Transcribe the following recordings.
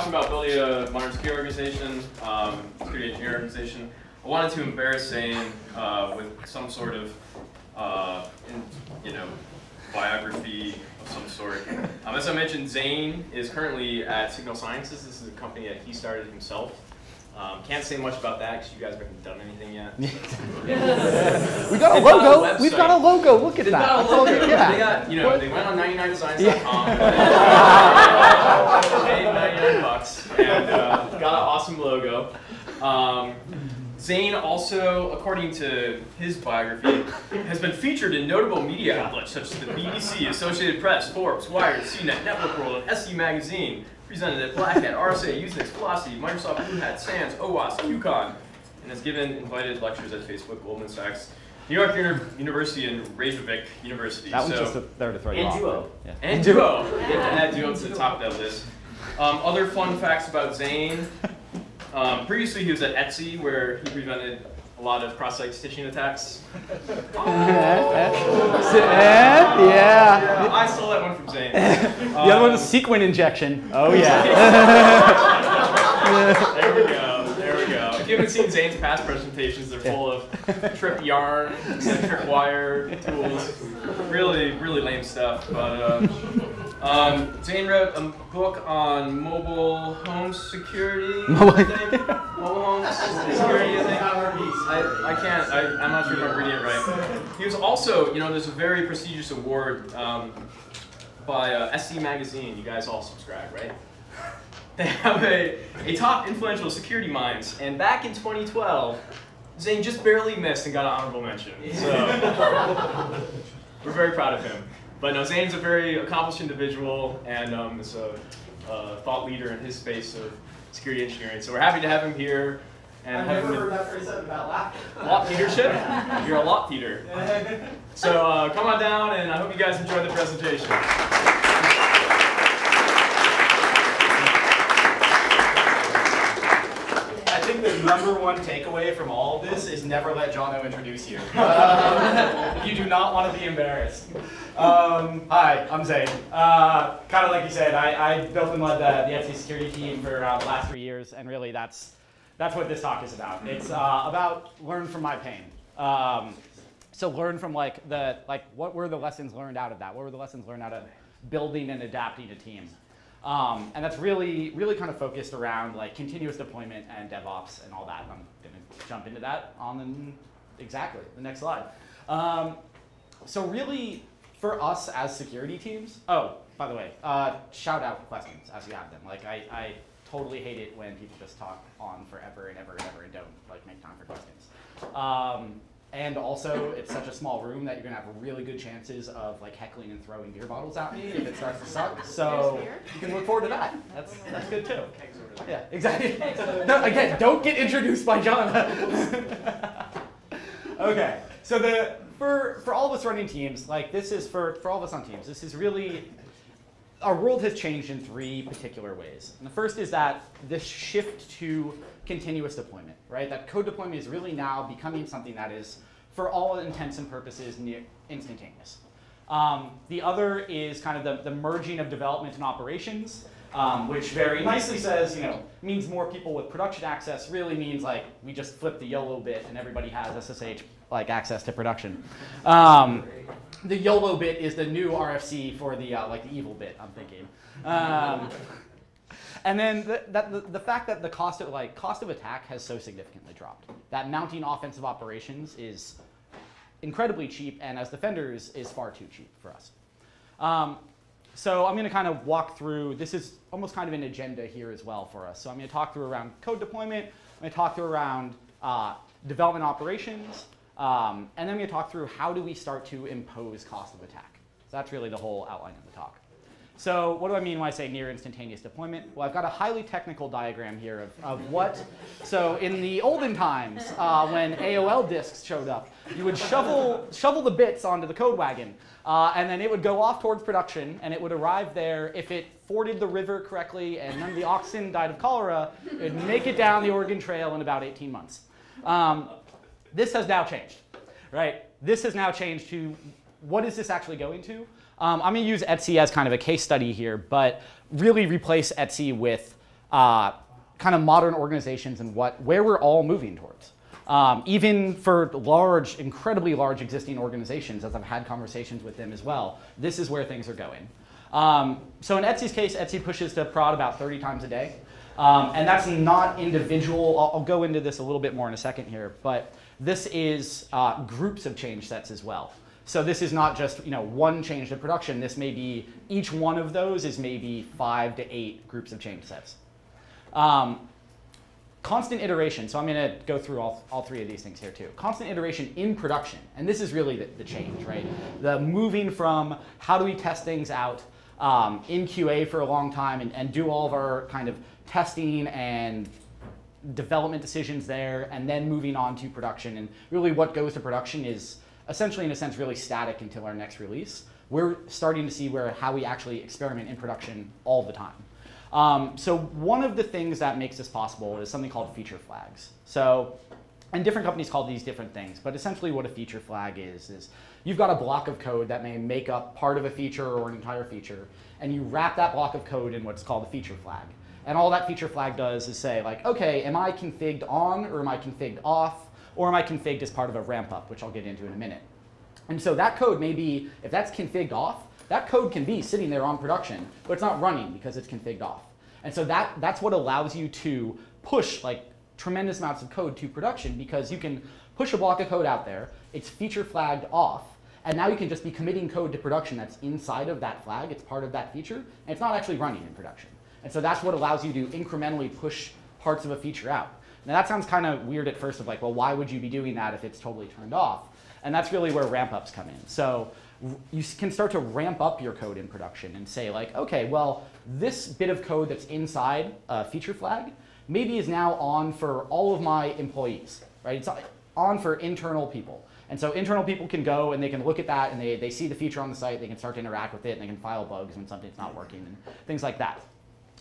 talking about building a modern security organization, security engineering organization, I wanted to embarrass Zane with some sort of, biography of some sort. As I mentioned, Zane is currently at Signal Sciences. This is a company that he started himself. Can't say much about that because you guys haven't done anything yet. We got a logo. We've got a logo. Look at that. Got a logo. Yeah. They got, they went on 99designs.com. Paid $99 and got an awesome logo. Zane also, according to his biography, has been featured in notable media outlets such as the BBC, Associated Press, Forbes, Wired, CNET, Network World, and SC Magazine. Presented at Black Hat, RSA, Usenix, Velocity, Microsoft Blue Hat, SANS, OWASP, QCon, and has given invited lectures at Facebook, Goldman Sachs, New York University, and Reykjavik University. That one's just there to throw you off. Duo. Yeah. And Duo. Get that Duo to the top of that list. Other fun facts about Zane. Previously, he was at Etsy, where he prevented a lot of cross-site stitching attacks. Yeah, I stole that one from Zane. The other one was sequin injection. Oh, yeah. There we go. There we go. If you haven't seen Zane's past presentations, they're full of trip yarn, trip wire tools. Really, really lame stuff. But Zane wrote a book on mobile home security. Mobile home security, I think. I'm not sure if I'm reading it right. He was also, there's a very prestigious award by SC Magazine. You guys all subscribe, right? They have a top influential security minds, and back in 2012, Zane just barely missed and got an honorable mention. So we're very proud of him. But no, Zane's a very accomplished individual and is a thought leader in his space of security engineering. So we're happy to have him here. And I've never heard that phrase said about laughter. Lot leadership? You're a lot leader. So come on down, and I hope you guys enjoy the presentation. I think the #1 takeaway from all of this is never let Jono introduce you. You do not want to be embarrassed. Hi, I'm Zane. Kind of like you said, I built and led the Etsy security team for the last 3 years, and really that's what this talk is about. It's about learn from my pain. So learn from what were the lessons learned out of that? What were the lessons learned out of building and adapting a team? And that's really kind of focused around continuous deployment and DevOps and all that. I'm going to jump into that on the next slide. So really, for us as security teams, oh, by the way, shout out questions as you have them. I totally hate it when people just talk on forever and ever and ever and don't make time for questions. And also, it's such a small room that you're gonna have really good chances of heckling and throwing beer bottles at me if it starts to suck. So you can look forward to that. That's good too. Yeah, exactly. No, again, don't get introduced by John. Okay, so for all of us running teams, this is for all of us on teams. This is really, our world has changed in 3 particular ways. And the first is that this shift to continuous deployment, right? That code deployment is really now becoming something that is, for all intents and purposes, near instantaneous. The other is kind of the merging of development and operations, which very nicely says, means more people with production access really means we just flip the YOLO bit and everybody has SSH access to production. The YOLO bit is the new RFC for the the evil bit, I'm thinking. And then the fact that the cost of attack has so significantly dropped. That mounting offensive operations is incredibly cheap, and as defenders is far too cheap for us. So I'm going to kind of walk through, this is almost kind of an agenda here as well for us. So I'm going to talk through around code deployment, I'm going to talk through around development operations, and then I'm going to talk through how do we start to impose cost of attack. So that's really the whole outline of the talk. So what do I mean when I say near instantaneous deployment? Well, I've got a highly technical diagram here of what. So in the olden times, when AOL disks showed up, you would shovel the bits onto the code wagon, and then it would go off towards production, and it would arrive there. If it forded the river correctly and none of the oxen died of cholera, it would make it down the Oregon Trail in about 18 months. This has now changed, right? This has now changed to what is this actually going to? I'm going to use Etsy as kind of a case study here, but really replace Etsy with kind of modern organizations and where we're all moving towards. Even for large, incredibly large existing organizations, as I've had conversations with them as well, this is where things are going. So in Etsy's case, Etsy pushes to prod about 30 times a day. And that's not individual. I'll go into this a little bit more in a second here, but this is groups of change sets as well. So this is not just one change to production. This may be, each one of those is maybe 5 to 8 groups of change sets. Constant iteration. So I'm going to go through all 3 of these things here too. Constant iteration in production. And this is really the change, right? The moving from how do we test things out in QA for a long time and do all of our kind of testing and development decisions there, and then moving on to production. And really what goes to production is essentially, in a sense, really static until our next release. We're starting to see how we actually experiment in production all the time. So one of the things that makes this possible is something called feature flags. So, and different companies call these different things, but essentially what a feature flag is you've got a block of code that may make up part of a feature or an entire feature, and you wrap that block of code in what's called a feature flag. And all that feature flag does is say, like, okay, am I configured on, or am I configured off, or am I configured as part of a ramp up, which I'll get into in a minute. And so that code may be, if that's configured off, that code can be sitting there on production, but it's not running because it's configured off. And so that's what allows you to push like tremendous amounts of code to production, because you can push a block of code out there, it's feature flagged off, and now you can just be committing code to production that's inside of that flag, it's part of that feature, and it's not actually running in production. And so that's what allows you to incrementally push parts of a feature out. Now that sounds kind of weird at first, of like, well, why would you be doing that if it's totally turned off? And that's really where ramp-ups come in. So you can start to ramp up your code in production and say, like, okay, well, this bit of code that's inside a feature flag maybe is now on for all of my employees, right? It's on for internal people. And so internal people can go and they can look at that, and they see the feature on the site, they can start to interact with it, and they can file bugs when something's not working and things like that.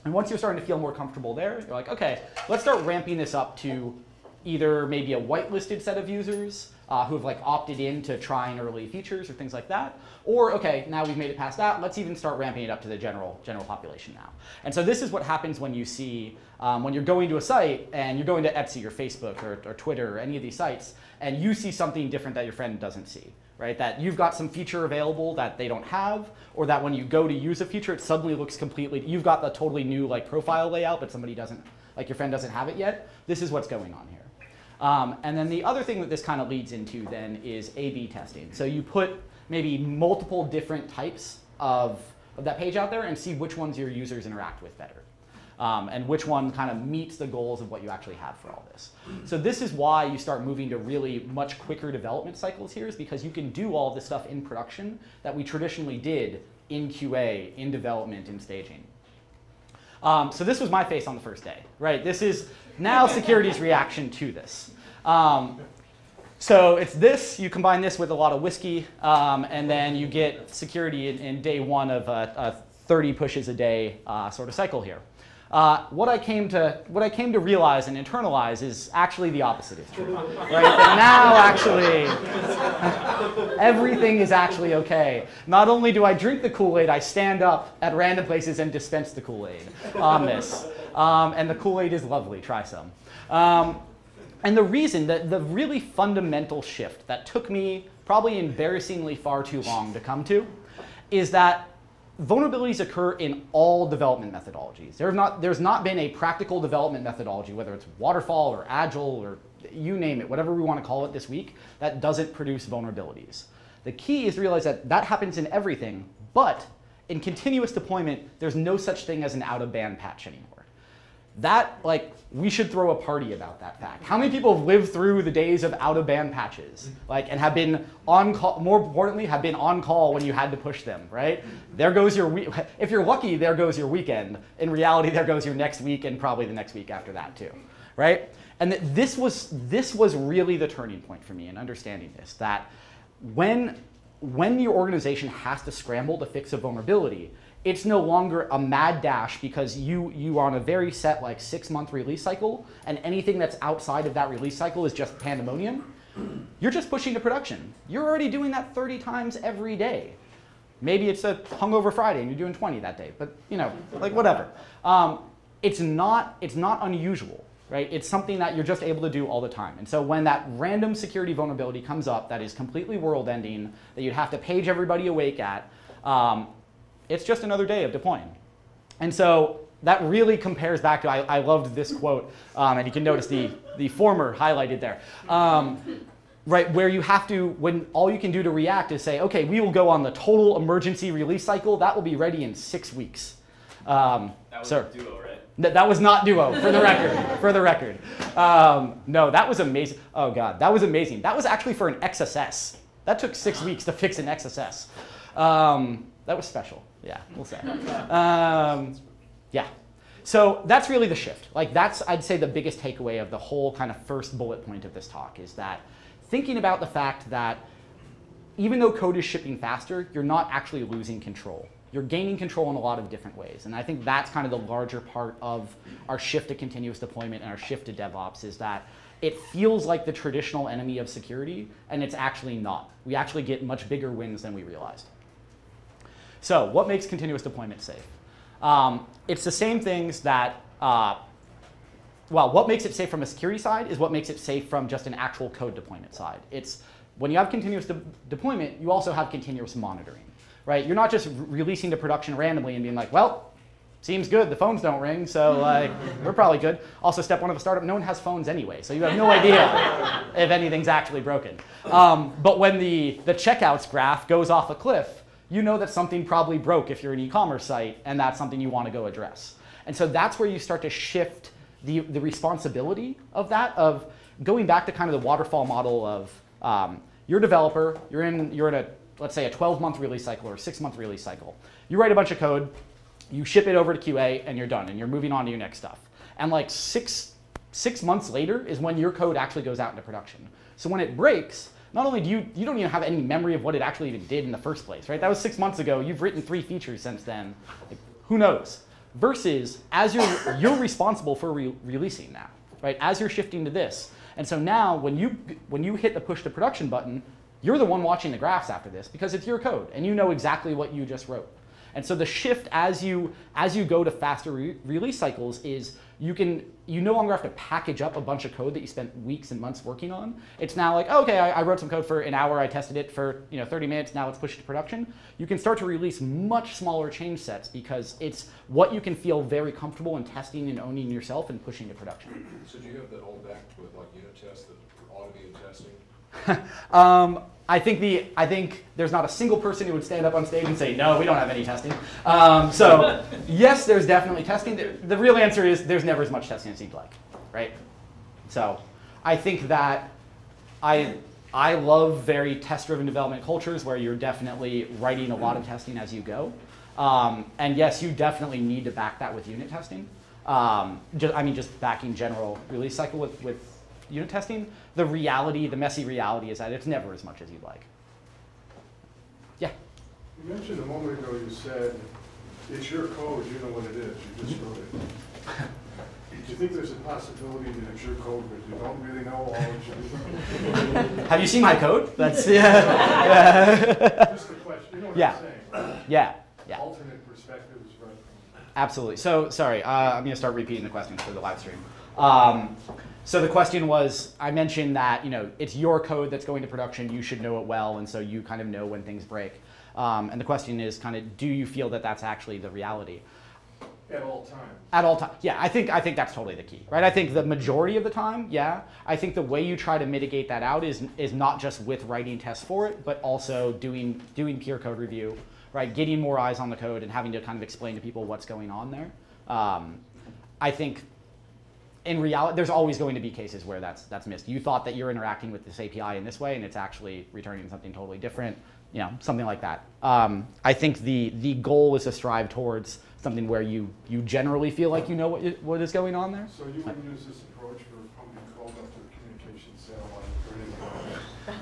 And once you're starting to feel more comfortable there, you're like, okay, let's start ramping this up to either maybe a whitelisted set of users who have like opted in to trying early features or things like that. Or, okay, now we've made it past that, let's even start ramping it up to the general population now. And so this is what happens when you see, when you're going to a site and you're going to Etsy or Facebook or Twitter or any of these sites, and you see something different that your friend doesn't see. Right? That you've got some feature available that they don't have, or that when you go to use a feature, it suddenly looks completely, you've got the totally new like profile layout, but somebody doesn't, like your friend doesn't have it yet. This is what's going on here. And then the other thing that this kind of leads into then is A/B testing. So you put maybe multiple different types of that page out there and see which ones your users interact with better. And which one kind of meets the goals of what you actually have for all this. So this is why you start moving to really much quicker development cycles here, is because you can do all this stuff in production that we traditionally did in QA, in development, in staging. So this was my face on the first day, right? This is now security's reaction to this. So it's this, you combine this with a lot of whiskey, and then you get security in day one of a 30 pushes a day sort of cycle here. What I came to realize and internalize is actually the opposite is true. Right? That now actually, everything is actually okay. Not only do I drink the Kool-Aid, I stand up at random places and dispense the Kool-Aid on this. And the Kool-Aid is lovely, try some. And the reason, the really fundamental shift that took me probably embarrassingly far too long to come to, is that vulnerabilities occur in all development methodologies. There's not been a practical development methodology, whether it's waterfall or agile or you name it, whatever we want to call it this week, that doesn't produce vulnerabilities. The key is to realize that that happens in everything, but in continuous deployment, there's no such thing as an out-of-band patch anymore. That, like, we should throw a party about that fact. How many people have lived through the days of out-of-band patches, like, and have been on call, more importantly, have been on call when you had to push them, right? There goes your week. If you're lucky, there goes your weekend. In reality, there goes your next week and probably the next week after that too, right? And this was really the turning point for me in understanding this, that when your organization has to scramble to fix a vulnerability, it's no longer a mad dash because you are on a very set like 6-month release cycle, and anything that's outside of that release cycle is just pandemonium. You're just pushing to production. You're already doing that 30 times every day. Maybe it's a hungover Friday and you're doing 20 that day, but you know, like whatever. it's not unusual, right? It's something that you're just able to do all the time. And so when that random security vulnerability comes up that is completely world-ending, that you'd have to page everybody awake at, it's just another day of deploying. And so that really compares back to, I loved this quote, and you can notice the former highlighted there. Right, where you have to, when all you can do to react is say, okay, we will go on the total emergency release cycle. That will be ready in 6 weeks. That was Duo, right? That was not Duo, for the record. For the record. No, that was amazing. Oh, God, that was amazing. That was actually for an XSS. That took 6 weeks to fix an XSS. That was special. Yeah, we'll say. Yeah. So that's really the shift. Like that's, I'd say, the biggest takeaway of the whole kind of first bullet point of this talk is that thinking about the fact that even though code is shipping faster, you're not actually losing control. You're gaining control in a lot of different ways. And I think that's kind of the larger part of our shift to continuous deployment and our shift to DevOps is that it feels like the traditional enemy of security, and it's actually not. We actually get much bigger wins than we realized. So what makes continuous deployment safe? It's the same things that, well, what makes it safe from a security side is what makes it safe from just an actual code deployment side. It's when you have continuous deployment, you also have continuous monitoring, right? You're not just releasing to production randomly and being like, well, seems good, the phones don't ring, so like, we're probably good. Also, step one of a startup, no one has phones anyway, so you have no idea if anything's actually broken. But when the checkouts graph goes off a cliff, you know that something probably broke if you're an e-commerce site, and that's something you want to go address. And so that's where you start to shift the responsibility of that, of going back to kind of the waterfall model of you're a developer, you're in a, let's say, a 12-month release cycle or a 6-month release cycle. You write a bunch of code, you ship it over to QA, and you're done, and you're moving on to your next stuff. And like six months later is when your code actually goes out into production. So when it breaks, not only do you don't even have any memory of what it actually even did in the first place, right? That was 6 months ago. You've written 3 features since then. Like, who knows? Versus as you're responsible for releasing now, right? As you're shifting to this. And so now when you hit the push to production button, you're the one watching the graphs after this because it's your code and you know exactly what you just wrote. And so the shift as you go to faster release cycles is you no longer have to package up a bunch of code that you spent weeks and months working on. It's now like, oh, okay, I wrote some code for an hour, I tested it for 30 minutes, now let's push it to production. You can start to release much smaller change sets because it's what you can feel very comfortable in testing and owning yourself and pushing to production. So do you have that all back with like unit tests, that automated testing? I think there's not a single person who would stand up on stage and say, no, we don't have any testing. So yes, there's definitely testing. The real answer is there's never as much testing as you'd like, right? So I think that I love very test-driven development cultures where you're definitely writing a lot of testing as you go. And yes, you definitely need to back that with unit testing. Just backing general release cycle with unit testing. The messy reality is that it's never as much as you'd like. Yeah? You mentioned a moment ago, you said, it's your code, you know what it is, you just wrote it. Do you think there's a possibility that it's your code, but you don't really know all it should? Have you seen my code? That's, yeah. Just a question, you know what Yeah. I'm saying? Yeah. Alternate perspectives, right? Absolutely. So, sorry, I'm going to start repeating the questions for the live stream. So the question was, I mentioned that it's your code that's going to production, you should know it well, and so you kind of know when things break. And the question is kind of, do you feel that that's actually the reality? At all times. At all times. Yeah, I think that's totally the key, right? I think the majority of the time, yeah. I think the way you try to mitigate that out is not just with writing tests for it, but also doing peer code review, right? Getting more eyes on the code and having to kind of explain to people what's going on there. I think in reality, there's always going to be cases where that's missed. You thought that you're interacting with this API in this way, and it's actually returning something totally different, something like that. I think the goal is to strive towards something where you generally feel like you know what is going on there. So you wouldn't use this approach for something called up to a communication satellite or anything like that?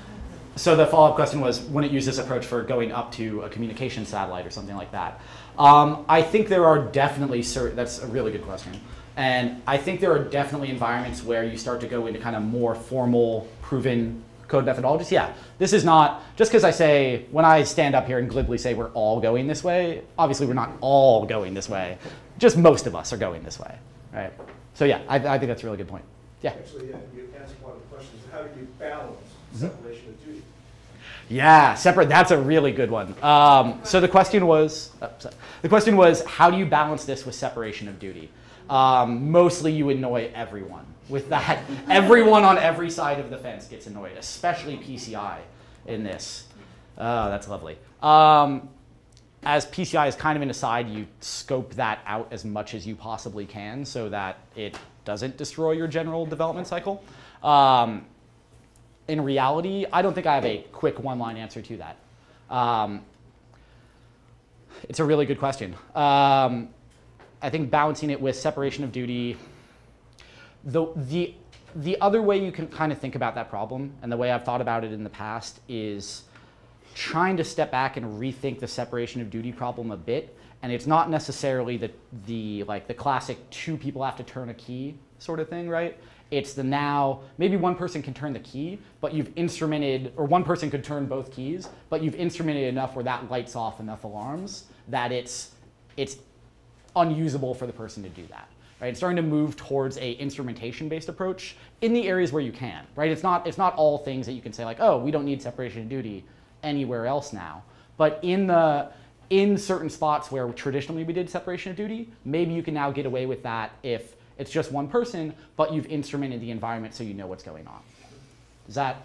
So the follow-up question was, wouldn't it use this approach for going up to a communication satellite or something like that? I think there are definitely that's a really good question. And I think there are definitely environments where you start to go into kind of more formal, proven code methodologies. Yeah, this is not, just because when I stand up here and glibly say we're all going this way, obviously we're not all going this way. just most of us are going this way, right? So yeah, I think that's a really good point. Yeah. Actually, you answered one of the questions. How do you balance separation of duty? Yeah, separate. That's a really good one. So the question was, how do you balance this with separation of duty? Mostly you annoy everyone with that. Everyone on every side of the fence gets annoyed, especially PCI in this. Oh, that's lovely. As PCI is kind of an aside, you scope that out as much as you possibly can so that it doesn't destroy your general development cycle. In reality, I don't think I have a quick one-line answer to that. It's a really good question. I think balancing it with separation of duty, the other way you can kind of think about that problem, and the way I've thought about it in the past, is trying to step back and rethink the separation of duty problem a bit. And it's not necessarily the classic two people have to turn a key sort of thing, right? It's the now, maybe one person can turn the key, but you've instrumented, or one person could turn both keys, but you've instrumented enough where that lights off enough alarms that it's unusable for the person to do that, right? It's starting to move towards a instrumentation-based approach in the areas where you can, right? It's not all things that you can say like, oh, we don't need separation of duty anywhere else now. But in certain spots where traditionally we did separation of duty, maybe you can now get away with that if it's just one person, but you've instrumented the environment so you know what's going on. Does that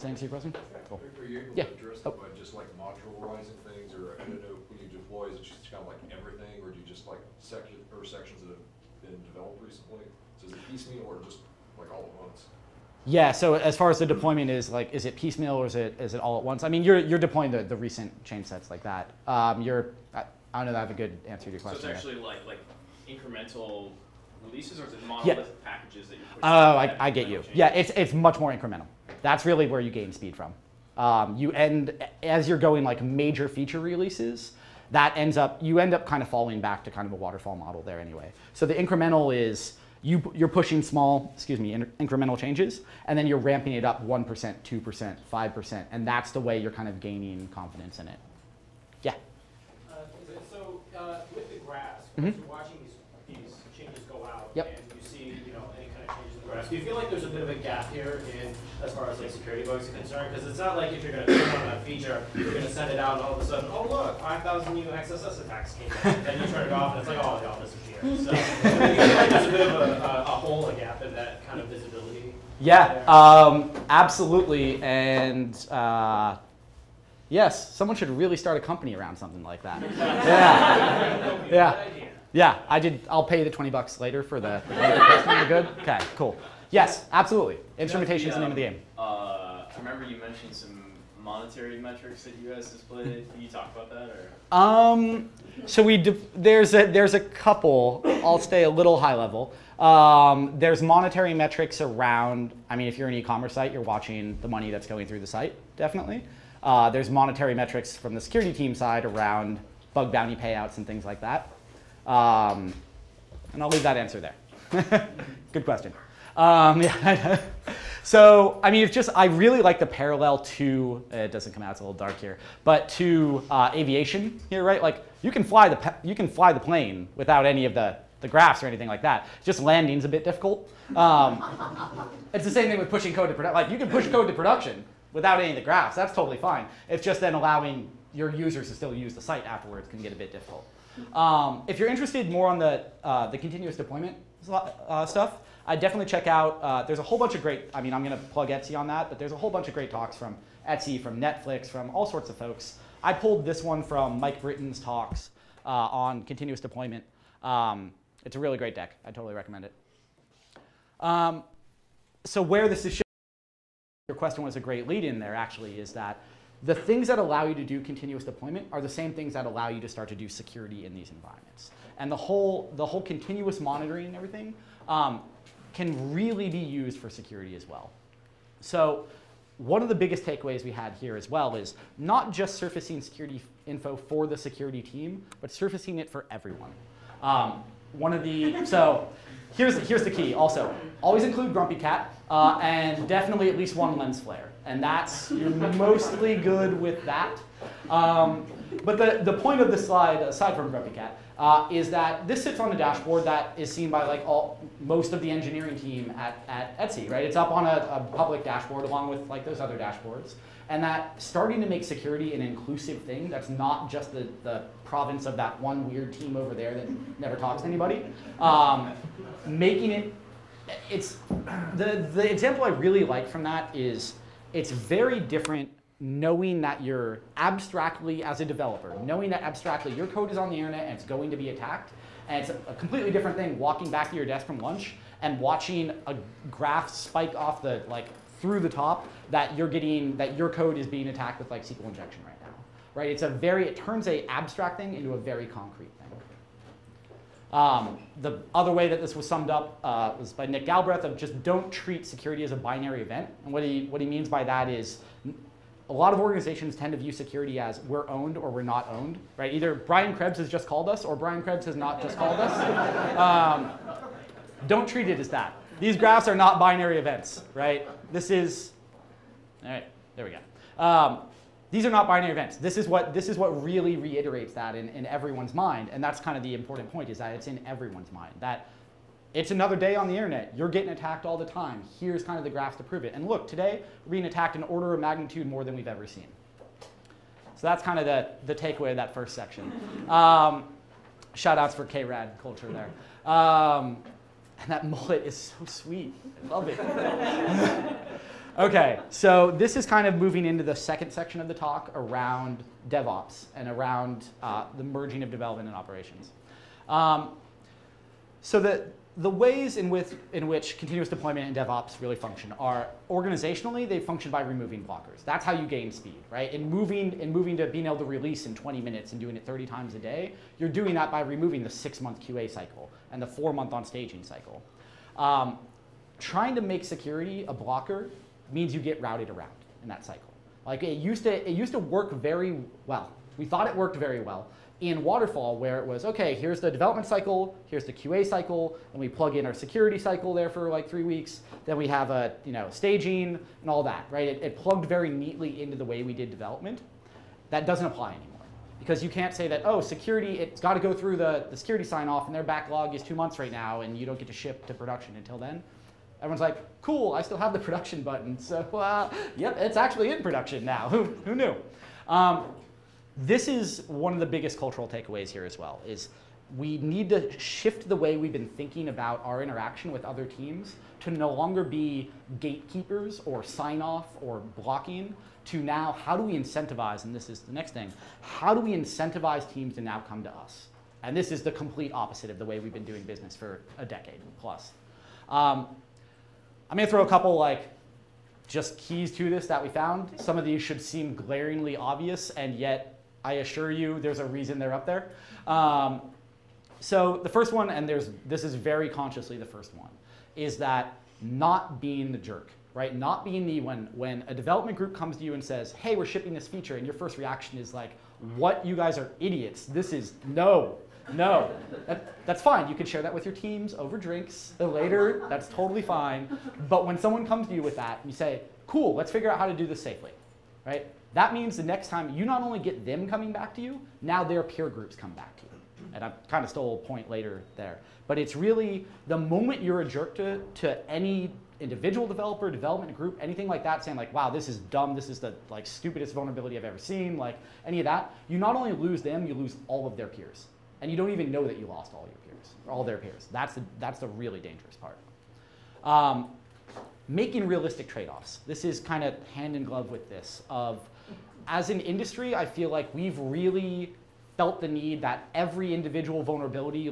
answer your question? Cool. Are you able to address that by just like modularizing things, or I don't know, when you deploy, is it just kind of like everything, or do you just like sections that have been developed recently? So is it piecemeal or just like all at once? Yeah, so as far as the deployment is, like, is it piecemeal or is it all at once? I mean, you're deploying the recent change sets like that. I don't know that I have a good answer to your question. So it's actually like incremental releases, or is it monolithic packages that you push? Oh, I get you. Yeah, it's much more incremental. That's really where you gain speed from. As you're going like major feature releases, you end up kind of falling back to kind of a waterfall model there anyway. So the incremental is you're pushing small, incremental changes, and then you're ramping it up 1%, 2%, 5%, and that's the way you're kind of gaining confidence in it. Yeah. So with the graphs, you're watching these changes go out, Yep. and you see any kind of changes in the graphs. Do you feel like there's a bit of a gap here in as far as like security bugs are concerned? Because it's not like if you're going to turn on a feature, you're going to send it out, and all of a sudden, oh look, 5,000 new XSS attacks came in. Then you turn it off, and it's like, oh, they all disappear. So I feel like there's a bit of a hole, a gap in that kind of visibility. Yeah, absolutely, and yes, someone should really start a company around something like that. Yeah. I'll pay the $20 later for the question. You're good? Okay, cool. Yes, absolutely. Instrumentation is the name of the game. I remember you mentioned some monetary metrics that you guys displayed. Can you talk about that, or? So there's a couple. I'll stay a little high level. There's monetary metrics around. I mean, if you're an e-commerce site, you're watching the money that's going through the site, definitely. There's monetary metrics from the security team side around bug bounty payouts and things like that. And I'll leave that answer there. Good question. So, I mean, I really like the parallel to, it doesn't come out, it's a little dark here, but to aviation here, right? Like, you can fly the plane without any of the graphs or anything like that. Just landing's a bit difficult. It's the same thing with pushing code to production. Like, you can push code to production without any of the graphs. That's totally fine. It's just then allowing your users to still use the site afterwards can get a bit difficult. If you're interested more on the continuous deployment stuff, I'd definitely check out, there's a whole bunch of great, I mean, I'm going to plug Etsy on that, but there's a whole bunch of great talks from Etsy, from Netflix, from all sorts of folks. I pulled this one from Mike Britton's talks on continuous deployment. It's a really great deck. I totally recommend it. So where this is showing, your question was a great lead in there actually, is that the things that allow you to do continuous deployment are the same things that allow you to start to do security in these environments. And the whole continuous monitoring and everything can really be used for security as well. So one of the biggest takeaways we had here as well is not just surfacing security info for the security team, but surfacing it for everyone. So here's the key also. Always include Grumpy Cat and definitely at least one lens flare. And you're mostly good with that. But the point of this slide, aside from Replicat, is that this sits on a dashboard that is seen by like most of the engineering team at Etsy, right? It's up on a public dashboard along with like those other dashboards. And that starting to make security an inclusive thing that's not just the province of that one weird team over there that never talks to anybody. Making it, it's, the example I really like from that is it's very different knowing that you're abstractly, as a developer, knowing that abstractly your code is on the internet and it's going to be attacked. And it's a completely different thing walking back to your desk from lunch and watching a graph spike off the, like, through the top that you're getting, that your code is being attacked with like SQL injection right now, right? It's a very, it turns a abstract thing into a very concrete thing. The other way that this was summed up was by Nick Galbraith of just don't treat security as a binary event. And what he means by that is a lot of organizations tend to view security as we're owned or we're not owned, right? Either Brian Krebs has just called us or Brian Krebs has not just called us. Don't treat it as that. These graphs are not binary events, right? This is, all right, there we go. These are not binary events. This is what really reiterates that in everyone's mind, and that's kind of the important point, is that it's in everyone's mind, that it's another day on the internet. You're getting attacked all the time. Here's kind of the graphs to prove it. And look, today, we're being attacked an order of magnitude more than we've ever seen. So that's kind of the takeaway of that first section. Shout outs for K-Rad culture there. And that mullet is so sweet. I love it. Okay, so this is kind of moving into the second section of the talk around DevOps and around the merging of development and operations. So the ways in which continuous deployment and DevOps really function are organizationally, they function by removing blockers. That's how you gain speed, right? In moving to being able to release in 20 minutes and doing it 30 times a day, you're doing that by removing the 6-month QA cycle and the 4-month on staging cycle. Trying to make security a blocker means you get routed around in that cycle. Like it used to work very well. We thought it worked very well in Waterfall, where it was, okay, here's the development cycle, here's the QA cycle, and we plug in our security cycle there for like 3 weeks. Then we have a staging and all that, right? It plugged very neatly into the way we did development. That doesn't apply anymore. Because you can't say that, oh, security, it's got to go through the security sign-off, and their backlog is 2 months right now, and you don't get to ship to production until then. Everyone's like, cool, I still have the production button. So, yep, it's actually in production now. Who knew? This is one of the biggest cultural takeaways here as well, is we need to shift the way we've been thinking about our interaction with other teams to no longer be gatekeepers or sign-off or blocking, to now how do we incentivize, and this is the next thing, how do we incentivize teams to now come to us? And this is the complete opposite of the way we've been doing business for a decade plus. I'm going to throw a couple just keys to this that we found. Some of these should seem glaringly obvious, and yet I assure you there's a reason they're up there. So the first one, and this is very consciously the first one, is that not being the jerk, right? Not being the, when a development group comes to you and says, hey, we're shipping this feature, and your first reaction is like, what, you guys are idiots. This is, no. That's fine. You can share that with your teams over drinks later. That's totally fine. But when someone comes to you with that, you say, cool, let's figure out how to do this safely, right? That means the next time you not only get them coming back to you, now their peer groups come back to you. And I kind of stole a point later there. But it's really the moment you're a jerk to any individual developer, development group, anything like that, saying like, wow, this is dumb, this is the stupidest vulnerability I've ever seen, any of that, you not only lose them, you lose all of their peers. And you don't even know that you lost all your peers, or all their peers. That's the really dangerous part. Making realistic trade-offs. This is kind of hand in glove with this. As an industry, I feel like we've really felt the need that every individual vulnerability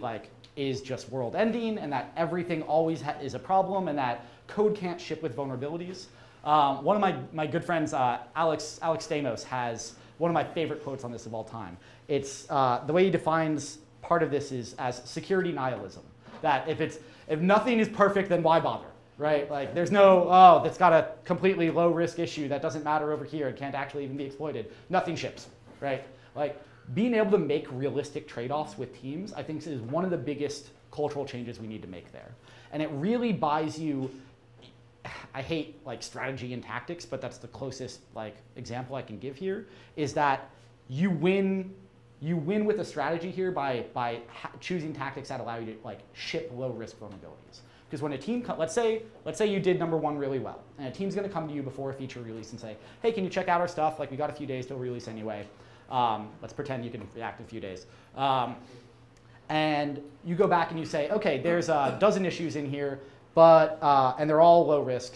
is just world-ending, and that everything always is a problem, and that code can't ship with vulnerabilities. One of my good friends, Alex Stamos, has one of my favorite quotes on this of all time. It's the way he defines part of this is as security nihilism. That if nothing is perfect, then why bother, right? There's no, that's got a completely low risk issue that doesn't matter over here and can't actually even be exploited. Nothing ships, right? Being able to make realistic trade-offs with teams, I think, is one of the biggest cultural changes we need to make there. And it really buys you, I hate strategy and tactics, but that's the closest example I can give here, is that you win with a strategy here by choosing tactics that allow you to like ship low risk vulnerabilities. Because when a team, let's say you did number 1 really well, and a team's going to come to you before a feature release and say, hey, can you check out our stuff? Like we got a few days till release anyway. Let's pretend you can react in a few days. And you go back and you say, okay, there's a dozen issues in here, but and they're all low risk.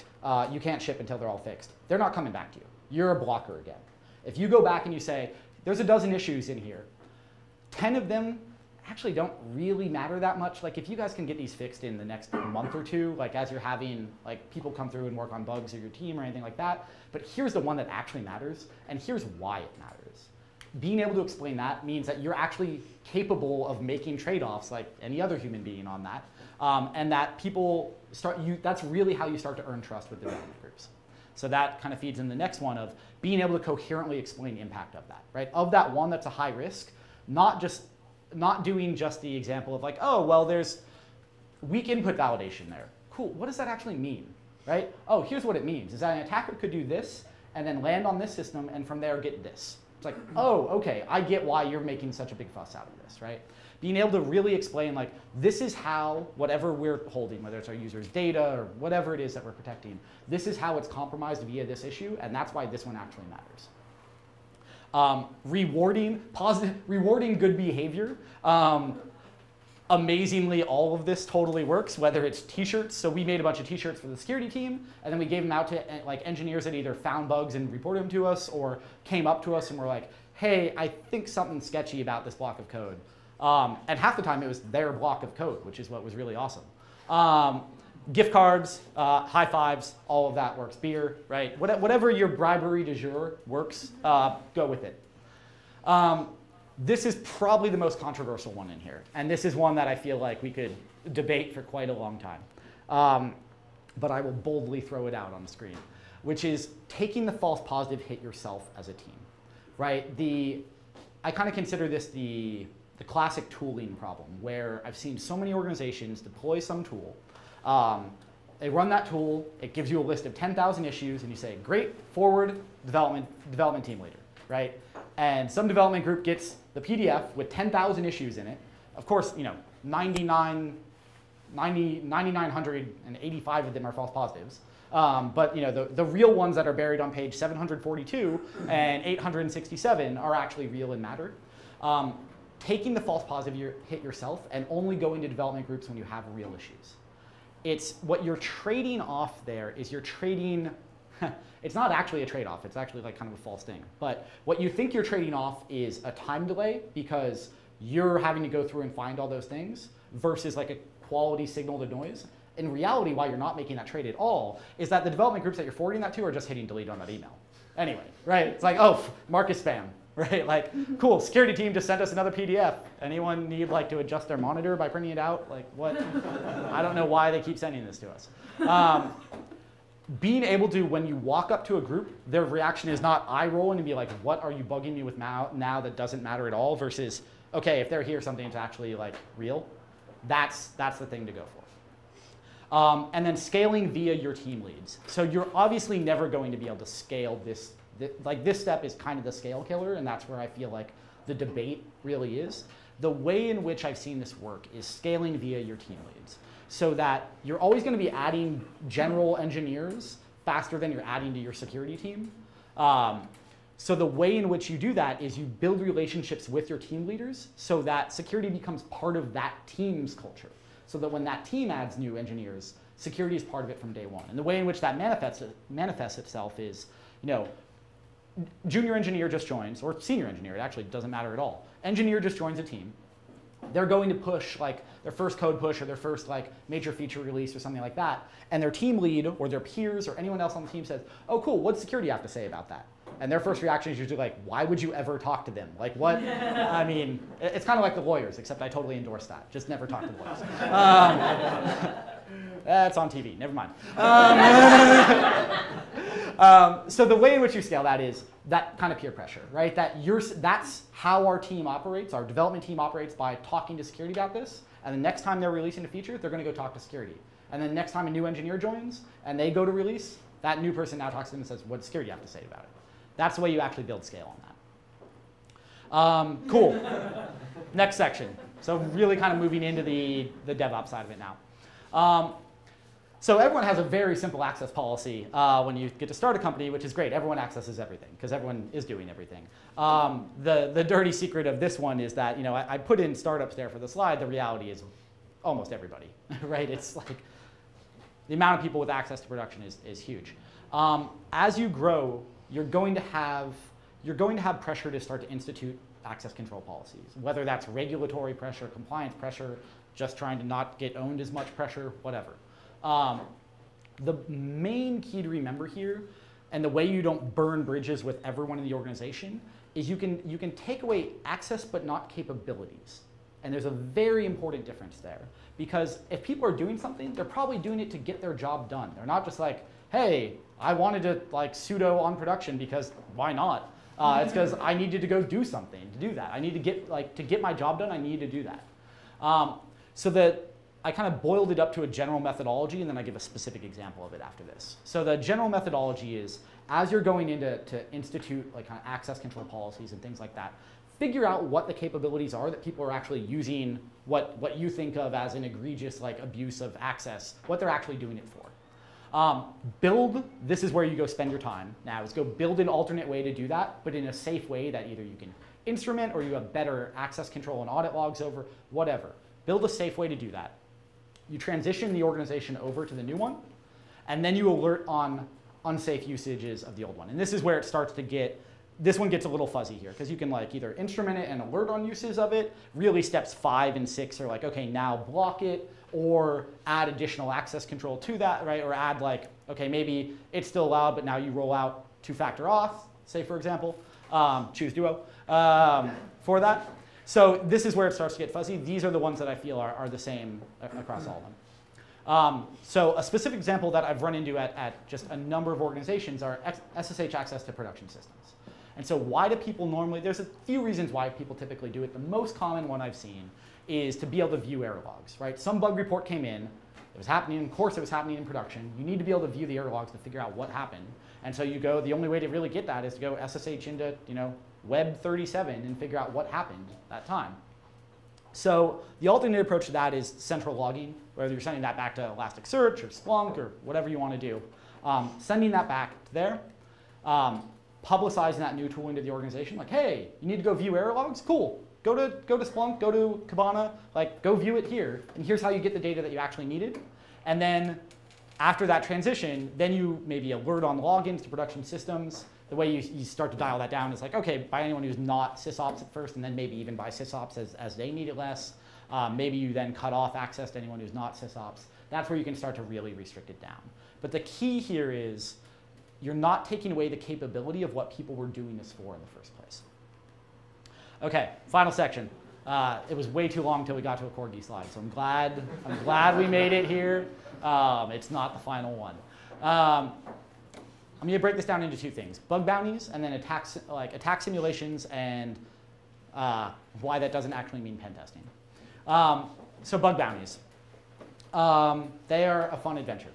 You can't ship until they're all fixed. They're not coming back to you. You're a blocker again. If you go back and you say, there's a dozen issues in here, 10 of them actually don't really matter that much. Like if you guys can get these fixed in the next month or two, like as you're having like people come through and work on bugs of your team or anything like that, but here's the one that actually matters, and here's why it matters. Being able to explain that means that you're actually capable of making trade-offs like any other human being on that, and that people that's really how you start to earn trust with development groups. So that kind of feeds in the next one of being able to coherently explain the impact of that, right? Of that one that's a high risk, not doing just the example of like, oh, well, there's weak input validation there. Cool, what does that actually mean, right? Oh, here's what it means, is that an attacker could do this and then land on this system and from there get this. It's like, oh, okay, I get why you're making such a big fuss out of this, right? Being able to really explain like, this is how whatever we're holding, whether it's our users' data or whatever it is that we're protecting, this is how it's compromised via this issue, and that's why this one actually matters. Rewarding good behavior. Amazingly, all of this totally works, whether it's t-shirts. So we made a bunch of t-shirts for the security team, and then we gave them out to like engineers that either found bugs and reported them to us or came up to us and were like, hey, I think something's sketchy about this block of code. And half the time it was their block of code, which is what was really awesome. Gift cards, high fives, all of that works. Beer, right? Whatever your bribery du jour works, go with it. This is probably the most controversial one in here. And this is one that I feel like we could debate for quite a long time. But I will boldly throw it out on the screen, which is taking the false positive hit yourself as a team, right? I kind of consider this the classic tooling problem, where I've seen so many organizations deploy some tool. They run that tool, it gives you a list of 10,000 issues, and you say, great, forward, development team leader, right? And some development group gets the PDF with 10,000 issues in it. Of course, 9,985 of them are false positives. But the real ones that are buried on page 742 and 867 are actually real and matter. Taking the false positive hit yourself and only going to development groups when you have real issues. It's what you're trading off there is you're trading, it's not actually a trade-off, it's actually like kind of a false thing. But what you think you're trading off is a time delay because you're having to go through and find all those things versus like a quality signal to noise. In reality, why you're not making that trade at all is that the development groups that you're forwarding that to are just hitting delete on that email. Anyway, right? It's like, oh, mark as spam, right? Like, cool, security team just sent us another PDF. Anyone need like to adjust their monitor by printing it out? Like what? I don't know why they keep sending this to us. Being able to, when you walk up to a group, their reaction is not eye rolling and be like, what are you bugging me with now that doesn't matter at all, versus, okay, if they're here, something that's actually like real, that's the thing to go for. And then scaling via your team leads. So you're obviously never going to be able to scale this. Like this step is kind of the scale killer, and that's where I feel like the debate really is. The way in which I've seen this work is scaling via your team leads, so that you're always going to be adding general engineers faster than you're adding to your security team. So the way in which you do that is you build relationships with your team leaders so that security becomes part of that team's culture. So that when that team adds new engineers, security is part of it from day one. And the way in which that manifests itself is, junior engineer just joins, or senior engineer, it actually doesn't matter at all. Engineer just joins a team. They're going to push like their first code push or their first like major feature release or something like that. And their team lead or their peers or anyone else on the team says, oh cool, what's security have to say about that? And their first reaction is usually like, why would you ever talk to them? Like what? I mean, it's kind of like the lawyers, except I totally endorse that. Just never talk to lawyers. That's on TV, never mind. So the way in which you scale that is that kind of peer pressure, right? That's how our team operates, our development team operates by talking to security about this. And the next time they're releasing a feature, they're going to go talk to security. And then next time a new engineer joins and they go to release, that new person now talks to them and says, what does security have to say about it? That's the way you actually build scale on Cool. Next section. So really kind of moving into the DevOps side of it now. So everyone has a very simple access policy when you get to start a company, which is great. Everyone accesses everything because everyone is doing everything. The dirty secret of this one is that, I put in startups there for the slide. The reality is almost everybody, right? It's like the amount of people with access to production is huge. As you grow, you're going to have pressure to start to institute access control policies, whether that's regulatory pressure, compliance pressure, just trying to not get owned as much pressure, whatever. The main key to remember here, and the way you don't burn bridges with everyone in the organization, is you can take away access but not capabilities. And there's a very important difference there. Because if people are doing something, they're probably doing it to get their job done. They're not just like, hey, I wanted to sudo on production because why not? It's because I needed to go do something to do that. I need to get my job done, I need to do that. So that I kind of boiled it up to a general methodology, and then I give a specific example of it after this. So the general methodology is, as you're going in to institute kind of access control policies and things like that, figure out what the capabilities are that people are actually using what you think of as an egregious abuse of access, what they're actually doing it for. Build, this is where you go spend your time now, is go build an alternate way to do that, but in a safe way that either you can instrument or you have better access control and audit logs over, whatever. Build a safe way to do that. You transition the organization over to the new one, and then you alert on unsafe usages of the old one. And this is where it starts to get, this one gets a little fuzzy here, because you can either instrument it and alert on uses of it. Really steps 5 and 6 are okay, now block it, or add additional access control to that, right? Or add okay, maybe it's still allowed, but now you roll out 2-factor auth, say for example, choose Duo for that. So this is where it starts to get fuzzy. These are the ones that I feel are the same across all of them. So a specific example that I've run into at just a number of organizations are SSH access to production systems. And so why do people normally, there's a few reasons why people typically do it. The most common one I've seen is to be able to view error logs, right? Some bug report came in, it was happening, of course it was happening in production. You need to be able to view the error logs to figure out what happened. And so you go, the only way to really get that is to go SSH into, web 37 and figure out what happened that time. So the alternate approach to that is central logging, whether you're sending that back to Elasticsearch or Splunk or whatever you want to do. Sending that back to there, publicizing that new tool into the organization, hey, you need to go view error logs? Cool. Go to Splunk, go to Kibana, go view it here, and here's how you get the data that you actually needed. And then after that transition, then you maybe alert on logins to production systems. The way you start to dial that down is okay, by anyone who's not sysops at first, and then maybe even by sysops as they need it less. Maybe you then cut off access to anyone who's not sysops. That's where you can start to really restrict it down. But the key here is you're not taking away the capability of what people were doing this for in the first place. Okay, final section. It was way too long until we got to a Corgi slide, so I'm glad we made it here. It's not the final one. I'm going to break this down into 2 things: bug bounties, and then attack simulations, and why that doesn't actually mean pen testing. So bug bounties. They are a fun adventure.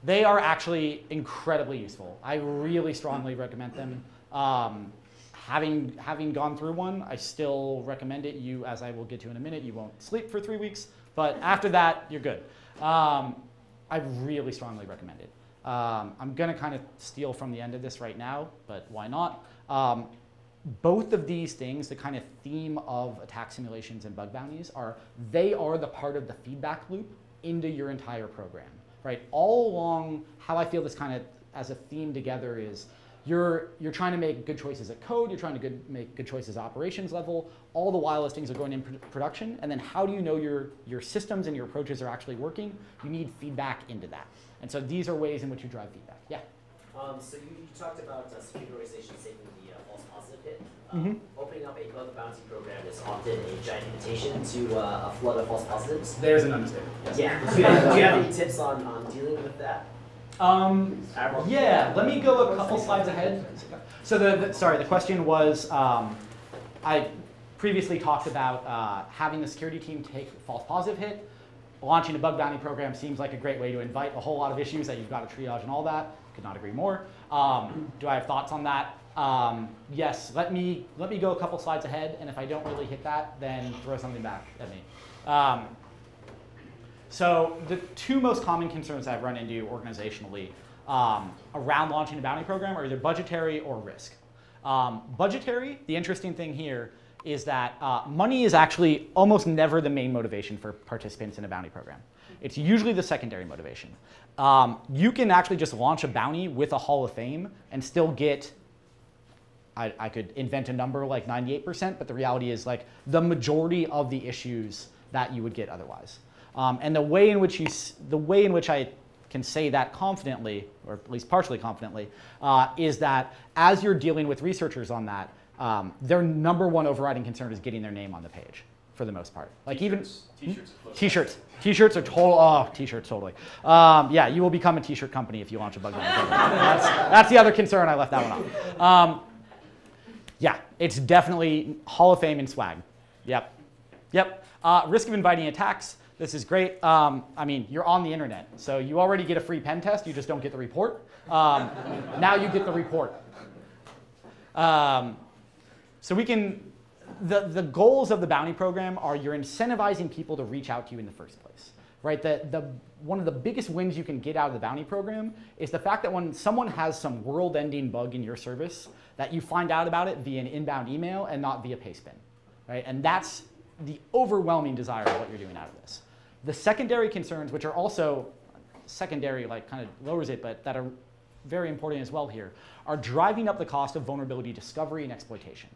They are actually incredibly useful. I really strongly recommend them. Having gone through one, I still recommend it. You, as I will get to in a minute, you won't sleep for 3 weeks, but after that, you're good. I really strongly recommend it. I'm going to kind of steal from the end of this right now, but why not? Both of these things, the kind of theme of attack simulations and bug bounties, they are the part of the feedback loop into your entire program, right? All along, how I feel this kind of as a theme together is you're trying to make good choices at code, you're trying to make good choices at operations level, all the while as things are going in production, and then how do you know your systems and your approaches are actually working? You need feedback into that. And so these are ways in which you drive feedback. Yeah? So you talked about security organizations saving the false positive hit. Opening up a bug bounty program is often a giant invitation to a flood of false positives. There's an understatement. Yes. Yeah. Do you have any tips on dealing with that? Yeah, let me go a couple slides ahead. So the question was, I previously talked about having the security team take false positive hit, launching a bug bounty program seems like a great way to invite a whole lot of issues that you've got to triage and all that. Could not agree more. Do I have thoughts on that? Yes, let me go a couple slides ahead, and if I don't really hit that, then throw something back at me. So the two most common concerns I've run into organizationally around launching a bounty program are either budgetary or risk. Budgetary, the interesting thing here is that money is actually almost never the main motivation for participants in a bounty program. It's usually the secondary motivation. You can actually just launch a bounty with a Hall of Fame and still get, I could invent a number like 98%, but the reality is like the majority of the issues that you would get otherwise. And the way in which I can say that confidently, or at least partially confidently, is that as you're dealing with researchers on that, their number one overriding concern is getting their name on the page, for the most part. Like T-shirts are total. Oh, T-shirts totally. Yeah, you will become a T-shirt company if you launch a bug bounty program. That's the other concern. I left that one off. Yeah, it's definitely Hall of Fame and swag. Yep. Risk of inviting attacks. This is great. I mean, you're on the internet, so you already get a free pen test. You just don't get the report. Now you get the report. So we can, the goals of the bounty program are you're incentivizing people to reach out to you in the first place, right? One of the biggest wins you can get out of the bounty program is the fact that when someone has some world-ending bug in your service, that you find out about it via an inbound email and not via payspin, right? And that's the overwhelming desire of what you're doing out of this. The secondary concerns, which are also secondary, like kind of lowers it, but that are very important as well here, are driving up the cost of vulnerability discovery and exploitation.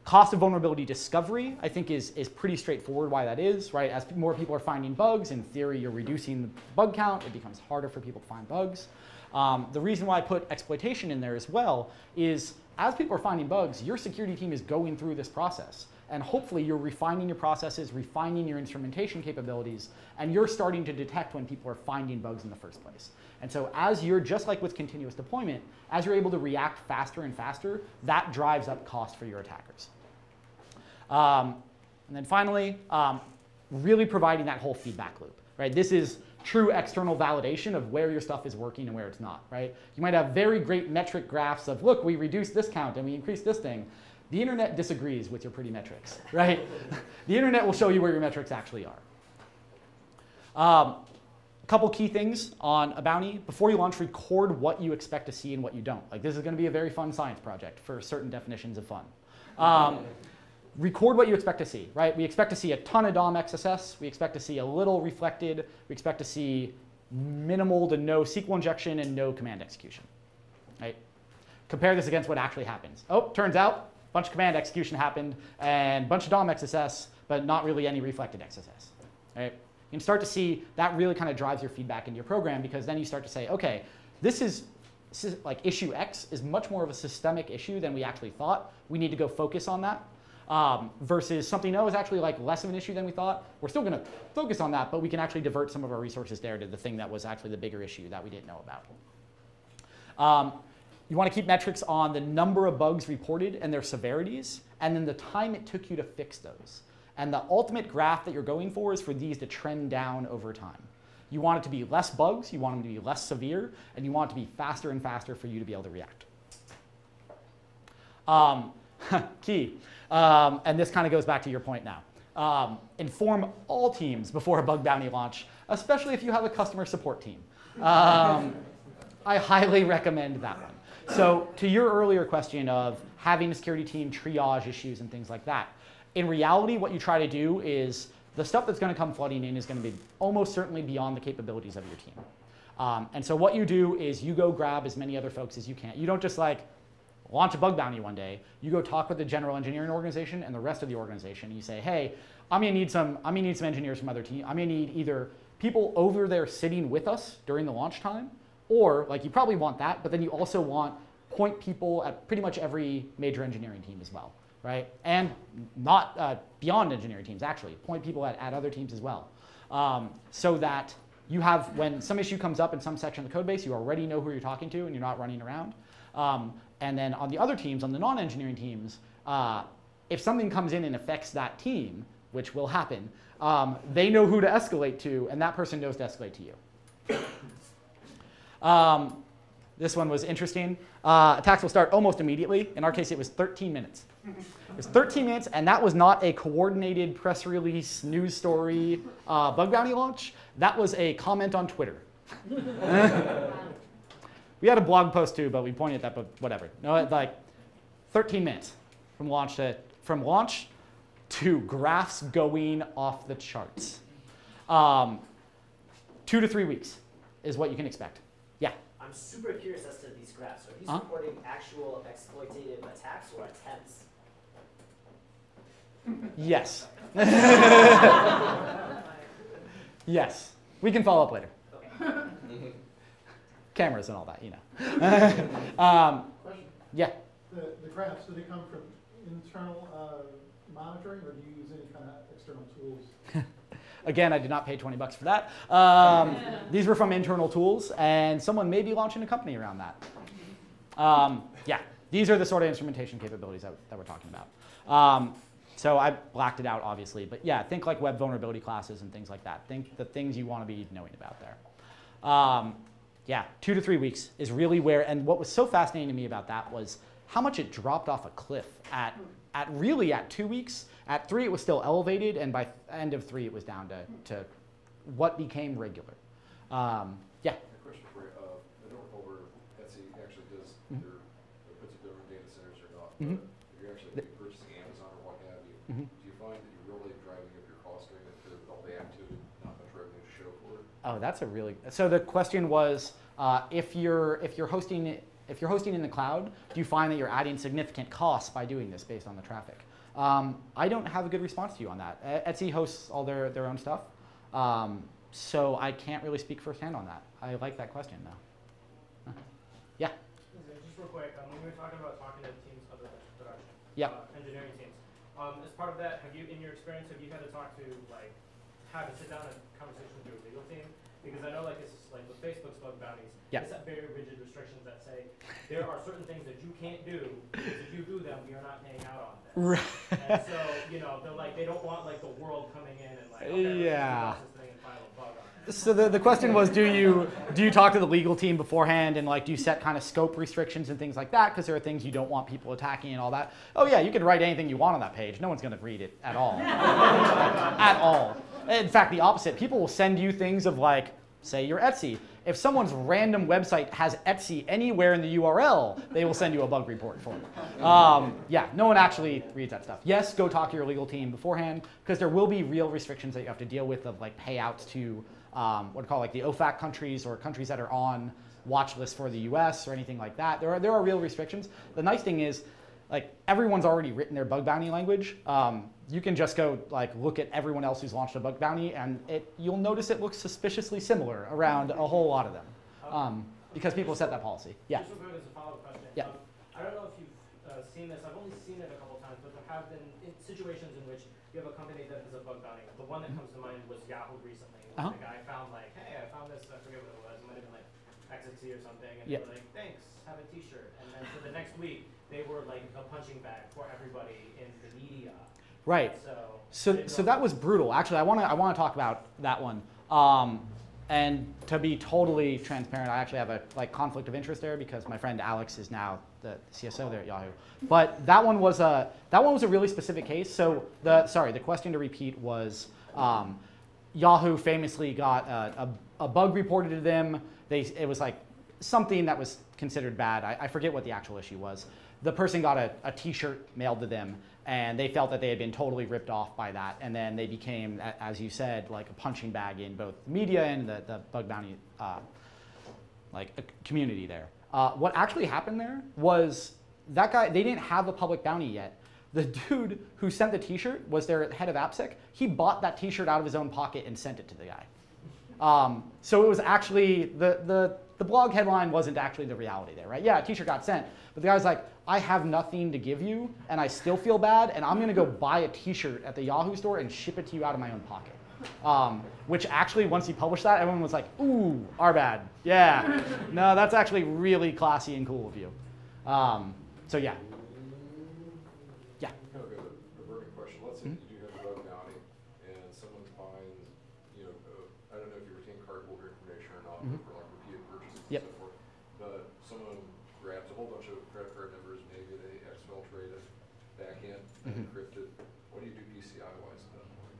Cost of vulnerability discovery, I think, is pretty straightforward why that is, right? As more people are finding bugs, in theory, you're reducing the bug count. It becomes harder for people to find bugs. The reason why I put exploitation in there as well is as people are finding bugs, your security team is going through this process. And hopefully you're refining your processes, refining your instrumentation capabilities, and you're starting to detect when people are finding bugs in the first place. And so as you're, just like with continuous deployment, as you're able to react faster and faster, that drives up cost for your attackers. And then finally, really providing that whole feedback loop, right? This is true external validation of where your stuff is working and where it's not, right? You might have very great metric graphs of, look, we reduced this count and we increased this thing. The internet disagrees with your pretty metrics, right? The internet will show you where your metrics actually are. A couple key things on a bounty. Before you launch, record what you expect to see and what you don't. Like, this is going to be a very fun science project for certain definitions of fun. Record what you expect to see, right? We expect to see a ton of DOM XSS. We expect to see a little reflected. We expect to see minimal to no SQL injection and no command execution, right? Compare this against what actually happens. Oh, turns out a bunch of command execution happened and a bunch of DOM XSS, but not really any reflected XSS, right? You can start to see that really kind of drives your feedback into your program, because then you start to say, okay, this is like issue X is much more of a systemic issue than we actually thought. We need to go focus on that. Versus something that was actually like less of an issue than we thought. We're still going to focus on that, but we can actually divert some of our resources there to the thing that was actually the bigger issue that we didn't know about. You want to keep metrics on the number of bugs reported and their severities, and then the time it took you to fix those. And the ultimate graph that you're going for is for these to trend down over time. You want it to be less bugs, you want them to be less severe, and you want it to be faster and faster for you to be able to react. Key. And this kind of goes back to your point now. Inform all teams before a bug bounty launch, especially if you have a customer support team. I highly recommend that one. So to your earlier question of having a security team triage issues and things like that, in reality, what you try to do is the stuff that's going to come flooding in is going to be almost certainly beyond the capabilities of your team. And so what you do is you go grab as many other folks as you can. You don't just like launch a bug bounty one day. You go talk with the general engineering organization and the rest of the organization. And you say, hey, I'm going to need some engineers from other teams. I'm going to need either people over there sitting with us during the launch time, or like you probably want that, but then you also want point people at pretty much every major engineering team as well, right? And not beyond engineering teams, actually. Point people at other teams as well. So that you have, when some issue comes up in some section of the code base, you already know who you're talking to and you're not running around. And then on the other teams, on the non-engineering teams, if something comes in and affects that team, which will happen, they know who to escalate to, and that person knows to escalate to you. This one was interesting. Attacks will start almost immediately. In our case, it was 13 minutes. It was 13 minutes, and that was not a coordinated press release, news story, bug bounty launch. That was a comment on Twitter. We had a blog post too, but we pointed at that, but whatever. No, like 13 minutes from launch to graphs going off the charts. 2 to 3 weeks is what you can expect. Yeah. I'm super curious as to these graphs. Are these reporting actual exploitative attacks or attempts? Yes. Yes. We can follow up later. Okay. Cameras and all that, you know. Question. Yeah. The graphs, do they come from internal monitoring, or do you use any kind of external tools? Again, I did not pay 20 bucks for that. These were from internal tools, and someone may be launching a company around that. Yeah, these are the sort of instrumentation capabilities that we're talking about. So I blacked it out, obviously, but yeah, think like web vulnerability classes and things like that. Think the things you want to be knowing about there. Yeah, 2 to 3 weeks is really where, and what was so fascinating to me about that was how much it dropped off a cliff at 2 weeks. At 3, it was still elevated, and by end of 3, it was down to what became regular. Yeah. A question for you. I don't recall where Etsy actually does their, puts up their own data centers or not. But if you're actually purchasing Amazon or what have you, do you find that you're really driving up your cost during it because of all the activity, not much revenue to show for it? Oh, that's a really, so the question was, if you're hosting in the cloud, do you find that you're adding significant costs by doing this based on the traffic? I don't have a good response to you on that. Etsy hosts all their own stuff, so I can't really speak firsthand on that. I like that question, though. Yeah? Just real quick, when we were talking to teams other than production, Yep. engineering teams, as part of that, in your experience, have you had to talk to, like, have a sit down and conversation with your legal team? Because I know, like, it's like with Facebook's bug bounties, Yeah. it's got very rigid restrictions that say there are certain things that you can't do, because if you do them, we are not paying out on them. Right. And so, you know, they're like, they don't want, like, the world coming in and, like, okay, Yeah. let's just this thing and file a bug on it. So the question was, do you talk to the legal team beforehand, and like do you set kind of scope restrictions and things like that, because there are things you don't want people attacking and all that? Oh yeah, you can write anything you want on that page. No one's going to read it at all. At all. In fact, the opposite. People will send you things of like, say you're Etsy. If someone's random website has Etsy anywhere in the URL, they will send you a bug report for it. Yeah, no one actually reads that stuff. Yes, go talk to your legal team beforehand, because there will be real restrictions that you have to deal with of like payouts to what we call like the OFAC countries or countries that are on watch lists for the US or anything like that. There are real restrictions. The nice thing is, like everyone's already written their bug bounty language. You can just go like look at everyone else who's launched a bug bounty, and you'll notice it looks suspiciously similar around a whole lot of them, because people set that policy. Yeah. Just real quick as a follow-up question. Yeah. I don't know if you've seen this. I've only seen it a couple times, but there have been situations in which you have a company that has a bug bounty. The one that comes to mind was Yahoo recently. When the guy found like, hey, I found this. I forget what it was. It might have been like XXT or something, and they were like, thanks, have a T-shirt. And then for the next week, they were like a punching bag for everybody in the media. Right. So that was brutal. Actually, I want to talk about that one. And to be totally transparent, I actually have a like conflict of interest there because my friend Alex is now the CSO there at Yahoo. But that one was a really specific case. So the question to repeat was Yahoo famously got a bug reported to them. It was like something that was considered bad. I forget what the actual issue was. The person got a T-shirt mailed to them, and they felt that they had been totally ripped off by that. And then they became, as you said, like a punching bag in both the media and the bug bounty community there. What actually happened there was that guy, they didn't have a public bounty yet. The dude who sent the T-shirt was their head of AppSec. He bought that T-shirt out of his own pocket and sent it to the guy. So it was actually, the blog headline wasn't actually the reality there, right? Yeah, a T-shirt got sent, but the guy's like, I have nothing to give you, and I still feel bad, and I'm going to go buy a T-shirt at the Yahoo store and ship it to you out of my own pocket. Which actually, once he published that, everyone was like, ooh, our bad. Yeah. No, that's actually really classy and cool of you. So yeah. Yeah. Kind of a burning question. Let's say you do have a bug bounty, for like repeated purchases and Yep. so forth. But someone grabs a whole bunch of credit card numbers, maybe they exfiltrate it back in and encrypt it. What do you do PCI-wise at that point?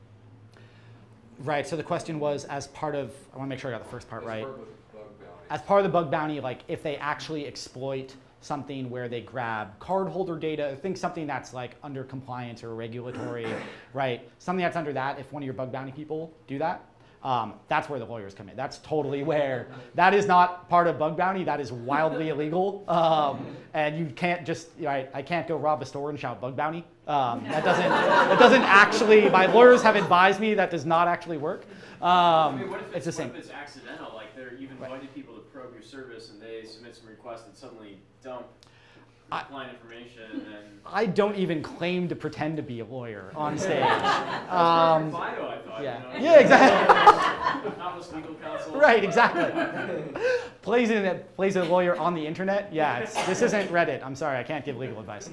Right, so the question was, as part of, I want to make sure I got the first part right. As part of the bug bounty. As part of the bug bounty, like if they actually exploit something where they grab cardholder data, think something that's like under compliance or regulatory, right? Something that's under that, if one of your bug bounty people do that, that's where the lawyers come in. That's totally where, that is not part of bug bounty, that is wildly illegal. And you can't just, right, I can't go rob a store and shout bug bounty. That doesn't actually, my lawyers have advised me that does not actually work. I mean, what if it's the same. What if it's accidental? Like you've invited people to probe your service and they submit some requests and suddenly dump client information and... I don't even claim to pretend to be a lawyer on stage. Bio, I thought. Yeah, You know? yeah, exactly. Novice legal counsel. Right, exactly. Plays a lawyer on the internet. Yeah, this isn't Reddit. I'm sorry, I can't give legal advice.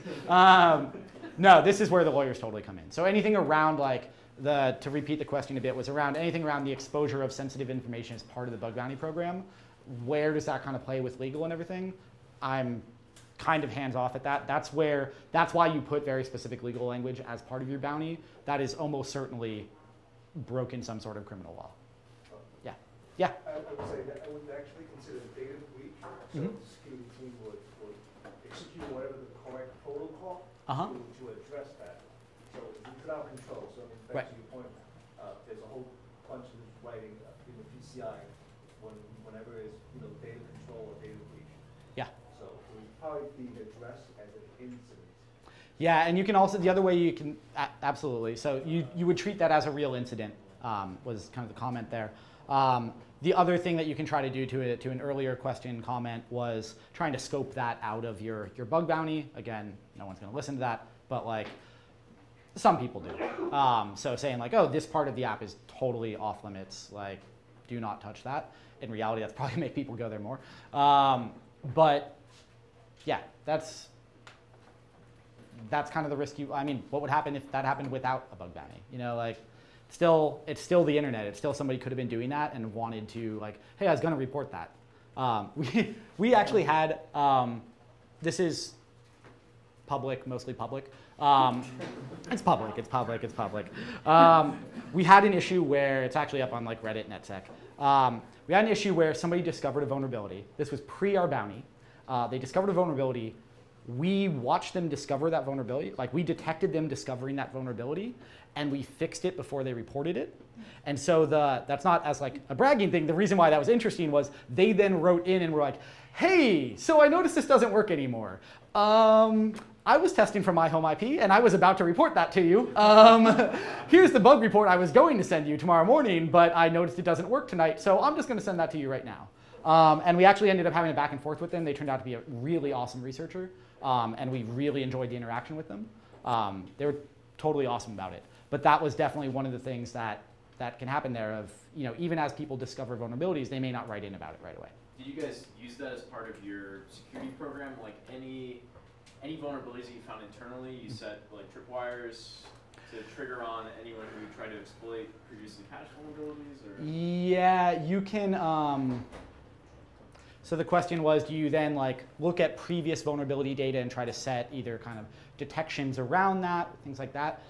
No, this is where the lawyers totally come in. So anything around like to repeat the question a bit, was around anything around the exposure of sensitive information as part of the bug bounty program. Where does that kind of play with legal and everything? I'm kind of hands off at that. That's why you put very specific legal language as part of your bounty. That is almost certainly broken some sort of criminal law. Yeah. Yeah. I would say that I would actually consider a data breach. So the security team would execute whatever the correct protocol to address that. So it's without control. So back to your point, there's a whole bunch of writing in the PCI whenever it's data control or data breach. Yeah. So it would probably be addressed as an incident. Yeah, and you can also, the other way you can, absolutely. So you would treat that as a real incident, was kind of the comment there. The other thing that you can try to do to an earlier question comment was trying to scope that out of your bug bounty. Again, no one's going to listen to that, but like some people do. So saying like, oh, this part of the app is totally off limits, like do not touch that. In reality, that's probably make people go there more. But yeah, that's kind of the risk I mean, what would happen if that happened without a bug bounty? Like it's still the internet. It's still somebody could have been doing that and wanted to like, hey, I was going to report that. We actually had, this is public, mostly public. It's public. We had an issue where, it's actually up on like Reddit, NetSec. We had an issue where somebody discovered a vulnerability. This was pre our bounty. They discovered a vulnerability. We watched them discover that vulnerability. Like we detected them discovering that vulnerability and we fixed it before they reported it. And so that's not as like a bragging thing. The reason why that was interesting was they then wrote in and were like, hey, so I noticed this doesn't work anymore. I was testing from my home IP and I was about to report that to you. Here's the bug report I was going to send you tomorrow morning, but I noticed it doesn't work tonight, so I'm just going to send that to you right now. And we actually ended up having a back and forth with them. They turned out to be a really awesome researcher, and we really enjoyed the interaction with them. They were totally awesome about it. But that was definitely one of the things that can happen there of, even as people discover vulnerabilities, they may not write in about it right away. Did you guys use that as part of your security program? Like any vulnerabilities that you found internally, you set like tripwires to trigger on anyone who tried to exploit previously patched vulnerabilities? Or? Yeah, you can. So the question was, do you then like look at previous vulnerability data and try to set either kind of detections around that, things like that?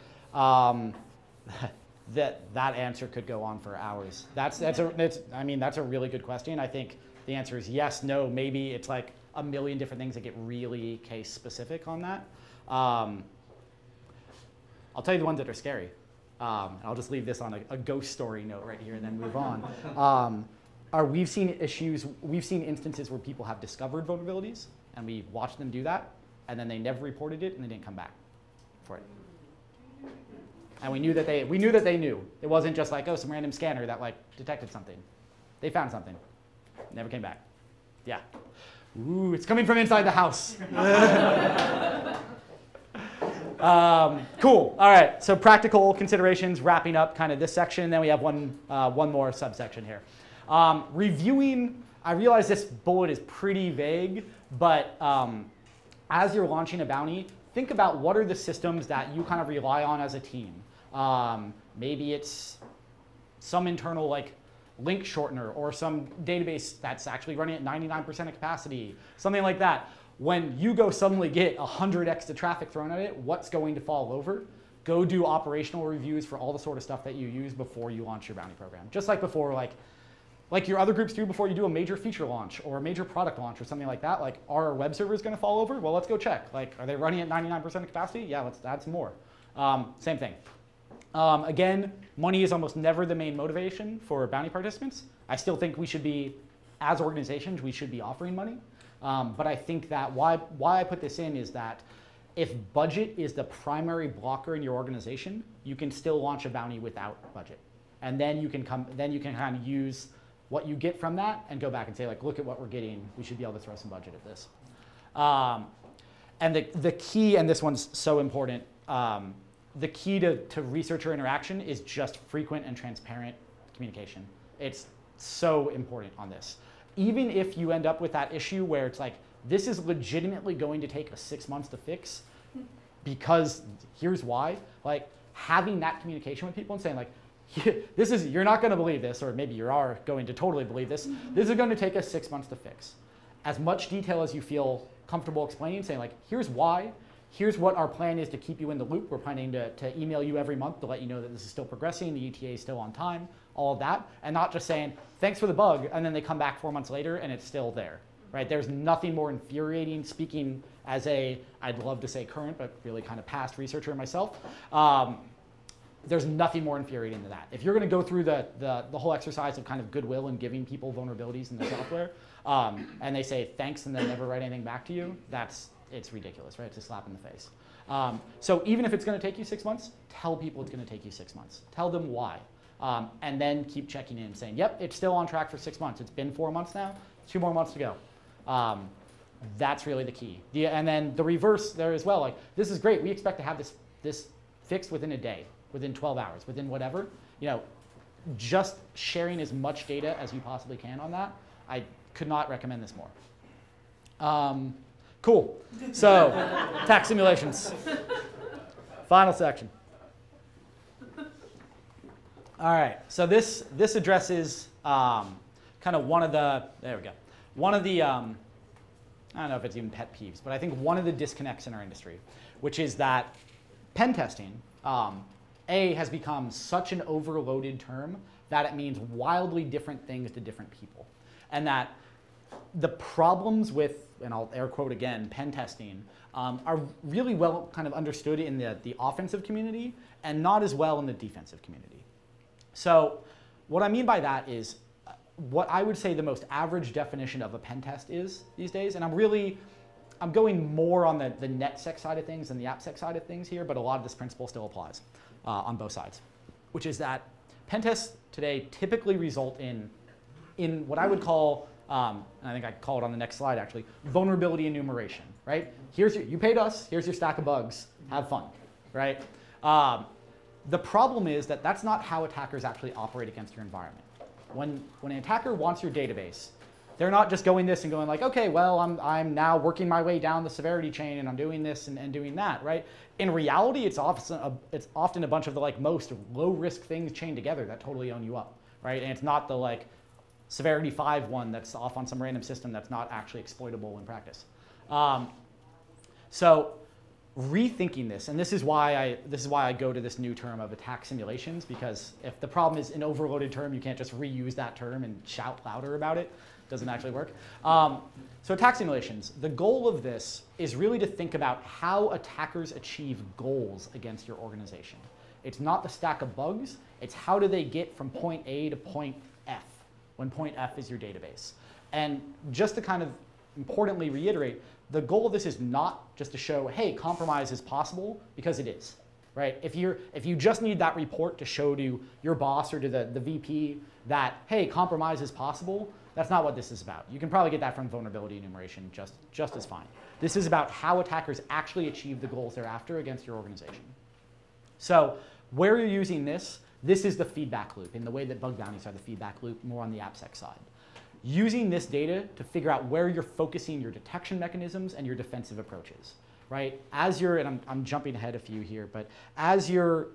That answer could go on for hours. That's a really good question. I think the answer is yes, no, maybe. It's like a million different things that get really case specific on that. I'll tell you the ones that are scary. I'll just leave this on a ghost story note right here and then move on. We've seen instances where people have discovered vulnerabilities and we watched them do that and then they never reported it and they didn't come back for it. And we knew that they knew. It wasn't just like, oh, some random scanner that like detected something. They found something. Never came back. Yeah. Ooh, it's coming from inside the house. Cool. All right. So practical considerations, wrapping up kind of this section. Then we have one more subsection here. Reviewing. I realize this bullet is pretty vague, but as you're launching a bounty, think about what are the systems that you kind of rely on as a team. Maybe it's some internal like link shortener or some database that's actually running at 99% of capacity, something like that. When you go suddenly get 100x the traffic thrown at it, what's going to fall over? Go do operational reviews for all the sort of stuff that you use before you launch your bounty program. Just like before, like your other groups do before you do a major feature launch or a major product launch or something like that. Like, are our web servers going to fall over? Well, let's go check. Like, are they running at 99% of capacity? Yeah, let's add some more. Same thing. Again, money is almost never the main motivation for bounty participants. I still think we should be, as organizations, we should be offering money. But I think that why I put this in is that if budget is the primary blocker in your organization, you can still launch a bounty without budget. And then you can kind of use what you get from that and go back and say, like, look at what we're getting. We should be able to throw some budget at this. And the key, and this one's so important, the key to researcher interaction is just frequent and transparent communication. It's so important on this. Even if you end up with that issue where it's like, this is legitimately going to take us 6 months to fix because here's why, like having that communication with people and saying like, you're not going to believe this, or maybe you are going to totally believe this. This is going to take us 6 months to fix. As much detail as you feel comfortable explaining, saying like, here's why, here's what our plan is to keep you in the loop. We're planning to email you every month to let you know that this is still progressing, the ETA is still on time, all of that, and not just saying, thanks for the bug, and then they come back 4 months later and it's still there, right? There's nothing more infuriating, speaking as I'd love to say current, but really kind of past researcher myself. There's nothing more infuriating than that. If you're going to go through the whole exercise of kind of goodwill and giving people vulnerabilities in the software, and they say thanks and then never write anything back to you, it's ridiculous, right? It's a slap in the face. So even if it's going to take you 6 months, tell people it's going to take you 6 months. Tell them why. And then keep checking in, saying, yep, it's still on track for 6 months. It's been 4 months now, 2 more months to go. That's really the key. And then the reverse there as well, like, this is great. We expect to have this fixed within a day, within 12 hours, within whatever. You know, just sharing as much data as you possibly can on that. I could not recommend this more. Cool. So, attack simulations. Final section. All right. So this addresses kind of one of the, there we go. One of the, I don't know if it's even pet peeves, but I think one of the disconnects in our industry, which is that pen testing, has become such an overloaded term that it means wildly different things to different people. And that the problems with, and I'll air quote again, pen testing, are really well kind of understood in the offensive community and not as well in the defensive community. So what I mean by that is what I would say the most average definition of a pen test is these days, and I'm going more on the NetSec side of things than the AppSec side of things here, but a lot of this principle still applies on both sides, which is that pen tests today typically result in what I would call, and I think I call it on the next slide actually, vulnerability enumeration, right? You paid us, here's your stack of bugs, have fun, right? The problem is that that's not how attackers actually operate against your environment. When an attacker wants your database, they're not just going this and going like, okay, well, I'm now working my way down the severity chain and I'm doing this and doing that, right? In reality, it's often a bunch of the like most low-risk things chained together that totally own you up, right? And it's not the like severity 5 one that's off on some random system that's not actually exploitable in practice. So rethinking this, and this is why I go to this new term of attack simulations, because if the problem is an overloaded term, you can't just reuse that term and shout louder about it. It doesn't actually work. So attack simulations, the goal of this is really to think about how attackers achieve goals against your organization. It's not the stack of bugs, it's how do they get from point A to point F, when point F is your database. And just to kind of importantly reiterate, the goal of this is not just to show, hey, compromise is possible, because it is, right? If you just need that report to show to your boss or to the VP that, hey, compromise is possible, that's not what this is about. You can probably get that from vulnerability enumeration just as fine. This is about how attackers actually achieve the goals they're after against your organization. So where you're using this is the feedback loop in the way that bug bounties are the feedback loop more on the AppSec side. Using this data to figure out where you're focusing your detection mechanisms and your defensive approaches, right? And I'm jumping ahead a few here, but as you're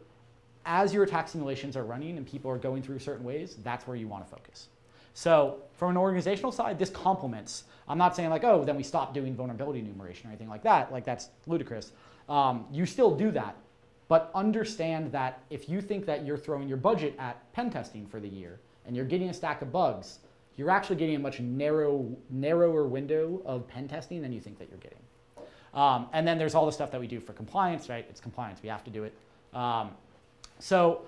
as your attack simulations are running and people are going through certain ways, that's where you want to focus. So from an organizational side, this complements. I'm not saying like, oh, then we stop doing vulnerability enumeration or anything like that. Like that's ludicrous. You still do that, but understand that if you think that you're throwing your budget at pen testing for the year and you're getting a stack of bugs, you're actually getting a much narrower window of pen testing than you think that you're getting. And then there's all the stuff that we do for compliance, right? It's compliance, we have to do it. So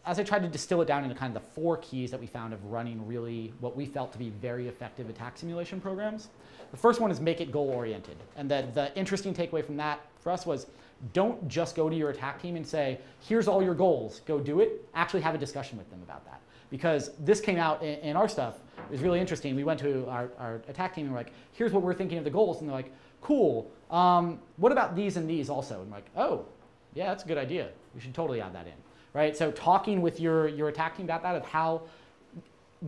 as I tried to distill it down into kind of the 4 keys that we found of running really what we felt to be very effective attack simulation programs. The first one is make it goal-oriented. And the interesting takeaway from that for us was don't just go to your attack team and say, here's all your goals, go do it. Actually have a discussion with them about that. Because this came out in our stuff. It was really interesting. We went to our attack team and we're like, here's what we're thinking of the goals. And they're like, cool. What about these and these also? And I'm like, oh, yeah, that's a good idea. We should totally add that in. Right? So talking with your attack team about that, of how,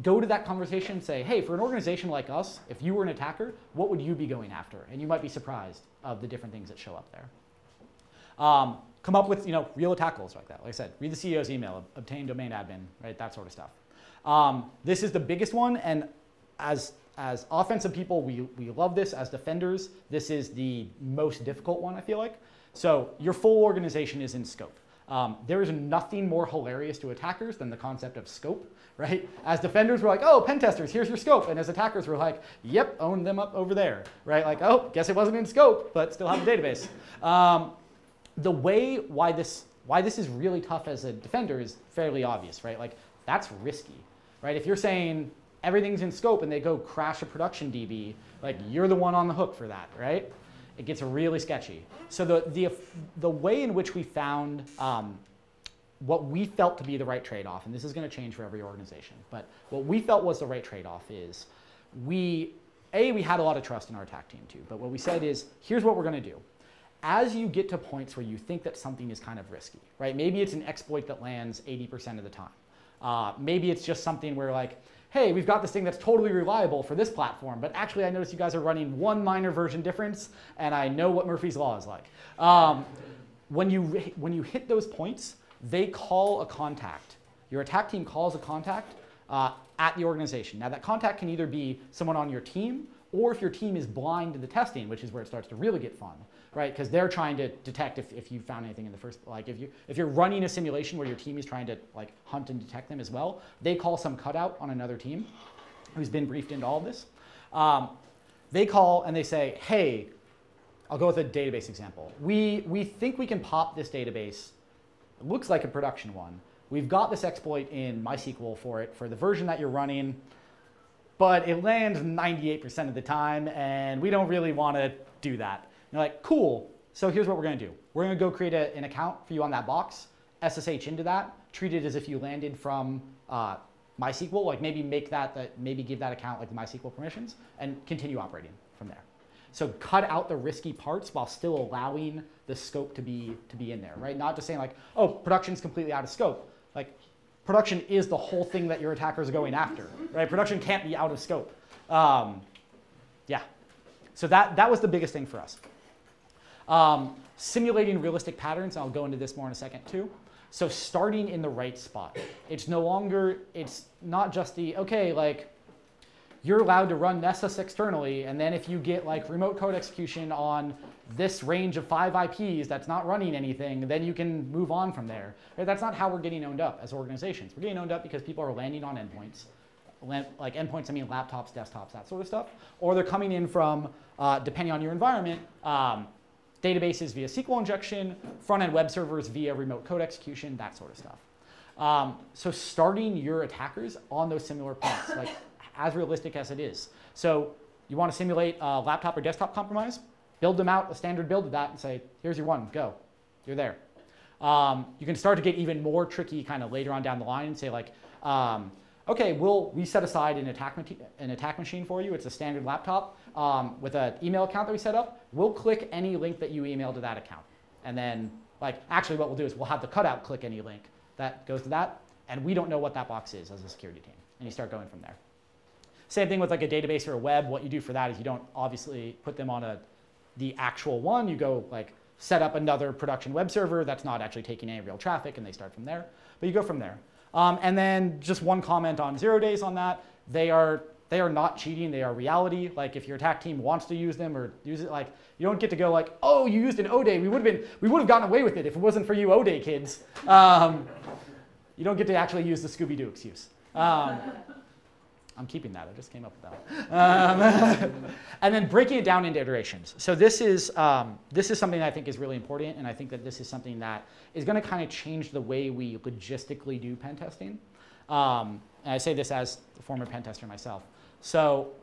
go to that conversation and say, hey, for an organization like us, if you were an attacker, what would you be going after? And you might be surprised of the different things that show up there. Come up with real attack goals like that. Like I said, read the CEO's email, obtain domain admin, right? That sort of stuff. This is the biggest one, and as offensive people, we love this. As defenders, this is the most difficult one, I feel like. So your full organization is in scope. There is nothing more hilarious to attackers than the concept of scope, right? As defenders, we're like, oh, pen testers, here's your scope. And as attackers, we're like, yep, own them up over there, right? Like, oh, guess it wasn't in scope, but still have a database. The way why this is really tough as a defender is fairly obvious, right? Like, that's risky, right? If you're saying everything's in scope and they go crash a production DB, like, you're the one on the hook for that, right? It gets really sketchy. So the way in which we found what we felt to be the right trade-off, and this is going to change for every organization, but what we felt was the right trade-off is we had a lot of trust in our attack team too, but what we said is, here's what we're going to do. As you get to points where you think that something is kind of risky, right? Maybe it's an exploit that lands 80% of the time. Maybe it's just something where like, hey, we've got this thing that's totally reliable for this platform, but actually I noticed you guys are running one minor version difference, and I know what Murphy's Law is like. When you hit those points, they call a contact. Your attack team calls a contact at the organization. Now that contact can either be someone on your team, or if your team is blind to the testing, which is where it starts to really get fun, right? Because they're trying to detect if you found anything in the first, like if you're running a simulation where your team is trying to like hunt and detect them as well, they call some cutout on another team who's been briefed into all of this. They call and they say, hey, I'll go with a database example. We think we can pop this database. It looks like a production one. We've got this exploit in MySQL for it, for the version that you're running, but it lands 98% of the time, and we don't really want to do that. And you're like, cool, so here's what we're going to do. We're going to go create an account for you on that box, SSH into that, treat it as if you landed from MySQL, like maybe maybe give that account like the MySQL permissions, and continue operating from there. So cut out the risky parts while still allowing the scope to be in there, right? Not just saying like, oh, production's completely out of scope. Like, production is the whole thing that your attackers are going after, right? Production can't be out of scope. Yeah. So that was the biggest thing for us. Simulating realistic patterns, and I'll go into this more in a second too. So starting in the right spot. It's not just the, okay, like, you're allowed to run Nessus externally, and then if you get like remote code execution on this range of 5 IPs that's not running anything, then you can move on from there. Right? That's not how we're getting owned up as organizations. We're getting owned up because people are landing on endpoints. Like endpoints, I mean laptops, desktops, that sort of stuff. Or they're coming in from, depending on your environment, databases via SQL injection, front-end web servers via remote code execution, that sort of stuff. So starting your attackers on those similar points, like as realistic as it is. So you want to simulate a laptop or desktop compromise? Build them out a standard build of that and say, here's your one, go. You're there. You can start to get even more tricky kind of later on down the line and say like, okay, we set aside an attack machine for you. It's a standard laptop with an email account that we set up. We'll click any link that you email to that account. And then like, actually what we'll do is we'll have the cutout click any link that goes to that. And we don't know what that box is as a security team. And you start going from there. Same thing with like a database or a web. What you do for that is you don't obviously put them on the actual one. You go like set up another production web server that's not actually taking any real traffic, and they start from there. But you go from there. And then just one comment on 0 days on that. They are not cheating. They are reality. Like if your attack team wants to use them or use it, like you don't get to go like, oh, you used an O-day. We would have gotten away with it if it wasn't for you O-day kids. You don't get to actually use the Scooby-Doo excuse. I'm keeping that. I just came up with that. And then breaking it down into iterations. So this is something that I think is really important, and I think that this is something that is going to kind of change the way we logistically do pen testing. And I say this as a former pen tester myself. So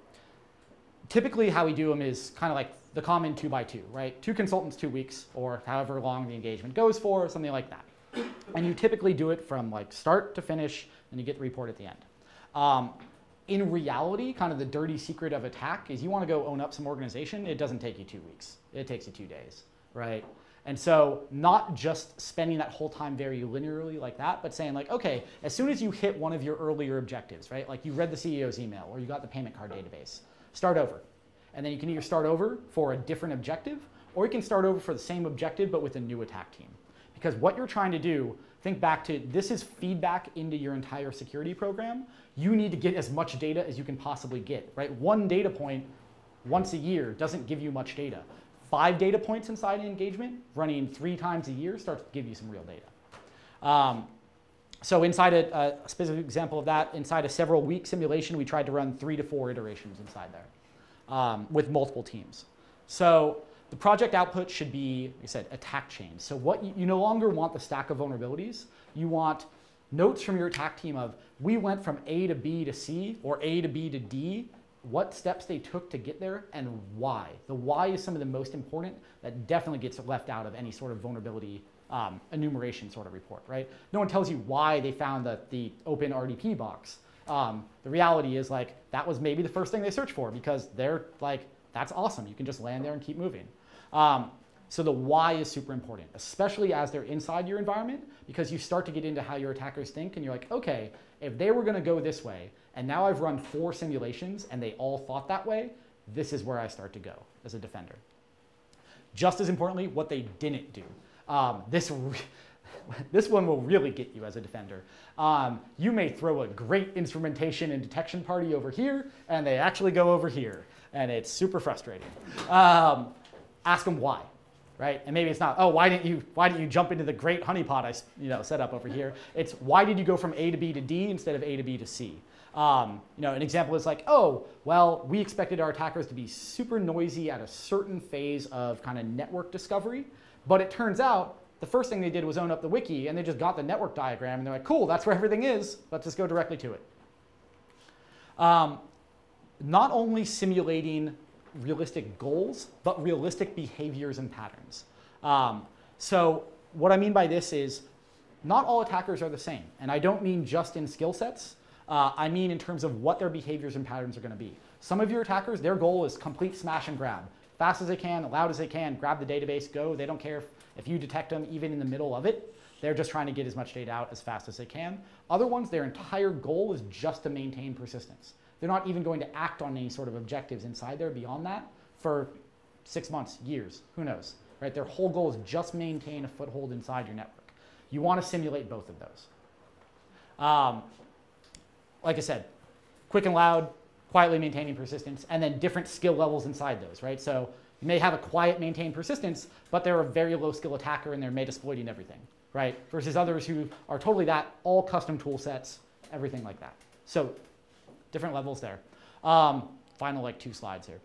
typically how we do them is kind of like the common 2x2, right? 2 consultants, 2 weeks, or however long the engagement goes for, something like that. And you typically do it from like start to finish, and you get the report at the end. In reality, kind of the dirty secret of attack is you want to go own up some organization, it doesn't take you 2 weeks. It takes you 2 days, right? And so not just spending that whole time very linearly like that, but saying like, okay, as soon as you hit one of your earlier objectives, right? Like you read the CEO's email or you got the payment card database, start over. And then you can either start over for a different objective, or you can start over for the same objective, but with a new attack team. Because what you're trying to do, think back to, this is feedback into your entire security program. You need to get as much data as you can possibly get, right? 1 data point once a year doesn't give you much data. 5 data points inside an engagement, running 3 times a year starts to give you some real data. So inside a specific example of that, inside a several week simulation, we tried to run 3 to 4 iterations inside there with multiple teams. So the project output should be, like I said, attack chains. So what you no longer want the stack of vulnerabilities. You want notes from your attack team of, we went from A to B to C, or A to B to D, what steps they took to get there, and why. The why is some of the most important. That definitely gets left out of any sort of vulnerability enumeration sort of report, right? No one tells you why they found the open RDP box. The reality is like, that was maybe the first thing they searched for, because they're like, that's awesome. You can just land there and keep moving. So the why is super important, especially as they're inside your environment, because you start to get into how your attackers think, and you're like, okay, if they were going to go this way, and now I've run 4 simulations, and they all thought that way, this is where I start to go as a defender. Just as importantly, what they didn't do. This one will really get you as a defender. You may throw a great instrumentation and detection party over here, and they actually go over here, and it's super frustrating. Ask them why, right? And maybe it's not, oh, why didn't you jump into the great honeypot I set up over here? It's, why did you go from A to B to D instead of A to B to C? An example is like, oh, well, we expected our attackers to be super noisy at a certain phase of kind of network discovery, but it turns out the first thing they did was own up the wiki, and they just got the network diagram, and they're like, cool, that's where everything is. Let's just go directly to it. Not only simulating realistic goals, but realistic behaviors and patterns. So what I mean by this is, not all attackers are the same. And I don't mean just in skill sets. I mean in terms of what their behaviors and patterns are going to be. Some of your attackers, their goal is complete smash and grab. Fast as they can, loud as they can, grab the database, go. They don't care if you detect them even in the middle of it. They're just trying to get as much data out as fast as they can. Other ones, their entire goal is just to maintain persistence. They're not even going to act on any sort of objectives inside there beyond that for 6 months, years, who knows, right? Their whole goal is just maintain a foothold inside your network. You want to simulate both of those. Like I said, quick and loud, quietly maintaining persistence, and then different skill levels inside those, right? So you may have a quiet maintain persistence, but they're a very low skill attacker and they're exploiting everything, right? Versus others who are totally that, all custom tool sets, everything like that. So different levels there. Final 2 slides here.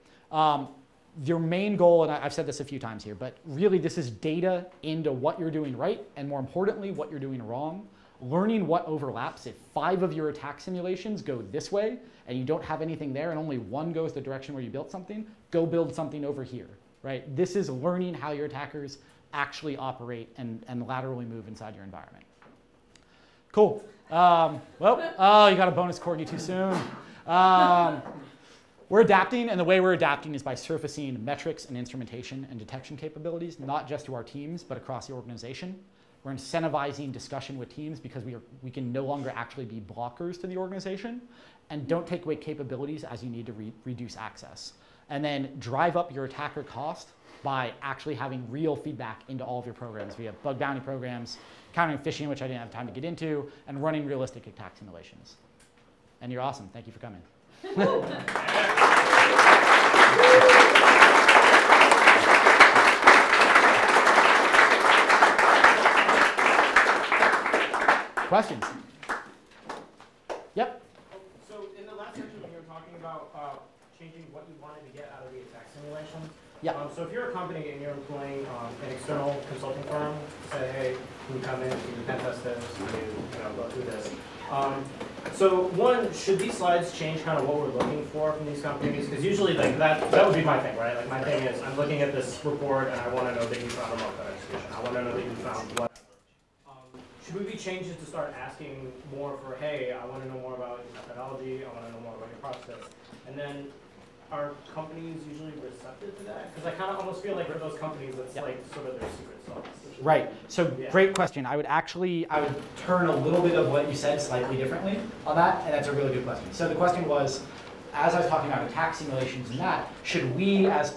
Your main goal, and I've said this a few times here, but really this is data into what you're doing right, and more importantly, what you're doing wrong. Learning what overlaps. If 5 of your attack simulations go this way, and you don't have anything there, and only 1 goes the direction where you built something, go build something over here, right? This is learning how your attackers actually operate and laterally move inside your environment. Cool. Oh, you got a bonus, Courtney, too soon. We're adapting, and the way we're adapting is by surfacing metrics and instrumentation and detection capabilities, not just to our teams, but across the organization. We're incentivizing discussion with teams because we can no longer actually be blockers to the organization, and don't take away capabilities as you need to reduce access. And then drive up your attacker cost by actually having real feedback into all of your programs. We have bug bounty programs, countering phishing, which I didn't have time to get into, and running realistic attack simulations. And you're awesome. Thank you for coming. Questions? Yep. So in the last section, when you were talking about changing what you wanted to get out of the attack simulation. Yeah. So if you're a company and you're employing an external consulting firm, say, hey, can you come in, can you pen test this, can you know, go through this. So one, should these slides change kind of what we're looking for from these companies? Because usually like that would be my thing, right? Like my thing is I'm looking at this report and I want to know that you found a remote code execution. I want to know that you found whatever. Should we be changing to start asking more for, hey, I want to know more about your methodology, I want to know more about your process, and then are companies usually receptive to that? Because I kind of almost feel like for those companies, it's like sort of their secret sauce. Right. So great question. I would turn a little bit of what you said slightly differently on that, and that's a really good question. So the question was, as I was talking about attack simulations and that, should we as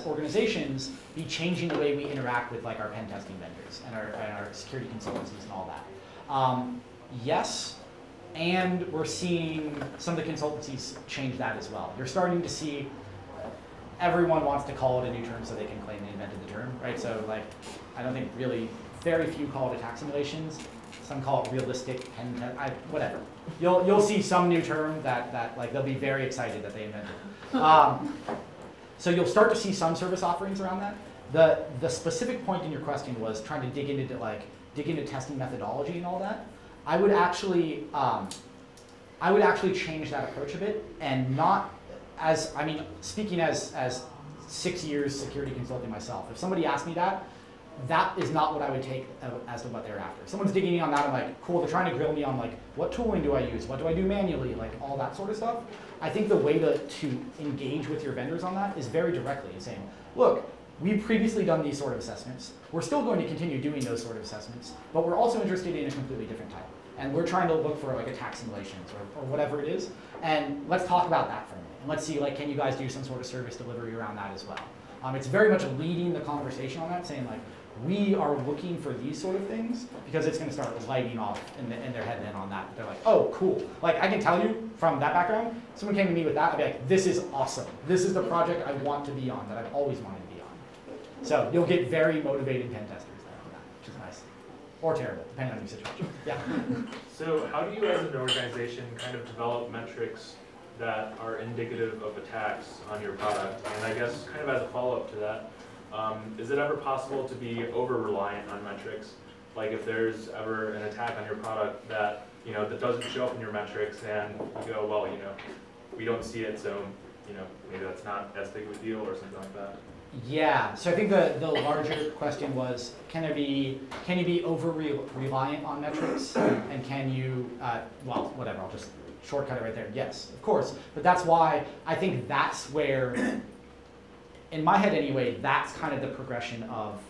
organizations be changing the way we interact with like our pen testing vendors and our security consultancies and all that? Yes. And we're seeing some of the consultancies change that as well. You're starting to see everyone wants to call it a new term so they can claim they invented the term, right? So like, I don't think really, very few call it attack simulations. Some call it realistic pen test, whatever. You'll see some new term that like they'll be very excited that they invented. So you'll start to see some service offerings around that. The specific point in your question was trying to dig into testing methodology and all that. I would actually change that approach a bit, and not as, I mean, speaking as 6 years security consulting myself. If somebody asked me that is not what I would take as to what they're after. If someone's digging in on that, I'm like, cool, they're trying to grill me on like, what tooling do I use? What do I do manually? Like all that sort of stuff. I think the way to engage with your vendors on that is very directly in saying, look, we've previously done these sort of assessments. We're still going to continue doing those sort of assessments, but we're also interested in a completely different type. And we're trying to look for like attack simulations or whatever it is. And let's talk about that for a minute. And let's see, like, can you guys do some sort of service delivery around that as well? It's very much leading the conversation on that, saying like, we are looking for these sort of things because it's going to start lighting off in their head then on that. They're like, oh, cool. Like, I can tell you from that background, someone came to me with that, I'd be like, this is awesome. This is the project I want to be on, that I've always wanted to be on. So you'll get very motivated pen testers there on that, which is nice. Or terrible, depending on your situation. Yeah. So how do you as an organization kind of develop metrics that are indicative of attacks on your product? And I guess kind of as a follow-up to that, is it ever possible to be over-reliant on metrics? Like if there's ever an attack on your product that, you know, that doesn't show up in your metrics and you go, well, you know, we don't see it, so, you know, maybe that's not as big of a deal or something like that. Yeah, so I think the larger question was, can you be over-reliant on metrics? And can you, well, whatever, I'll just shortcut it right there. Yes, of course. But that's why I think that's where, in my head anyway, that's kind of the progression of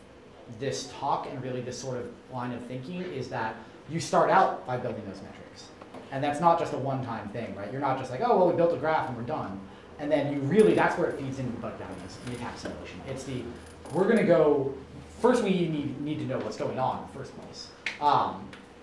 this talk and really this sort of line of thinking is that you start out by building those metrics. And that's not just a one-time thing, right? You're not just like, oh, well, we built a graph and we're done. And then you really, that's where it feeds into the bug bounties, the attack simulation. It's the, we're going to go, first we need to know what's going on in the first place.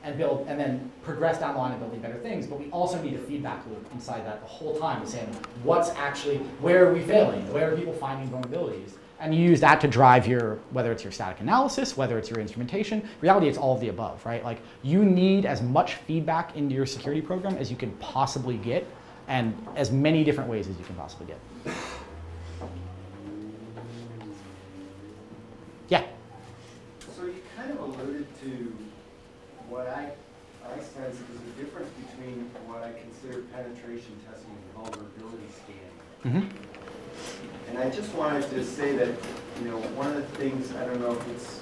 And then progress down the line and building better things, but we also need a feedback loop inside that the whole time, saying what's actually, where are we failing? Where are people finding vulnerabilities? And you use that to drive your, whether it's your static analysis, whether it's your instrumentation. In reality, it's all of the above, right? Like you need as much feedback into your security program as you can possibly get, and as many different ways as you can possibly get. Yeah? So you kind of alluded to what I sense is the difference between what I consider penetration testing and vulnerability scanning. Mm-hmm. And I just wanted to say that, you know, one of the things, I don't know if it's,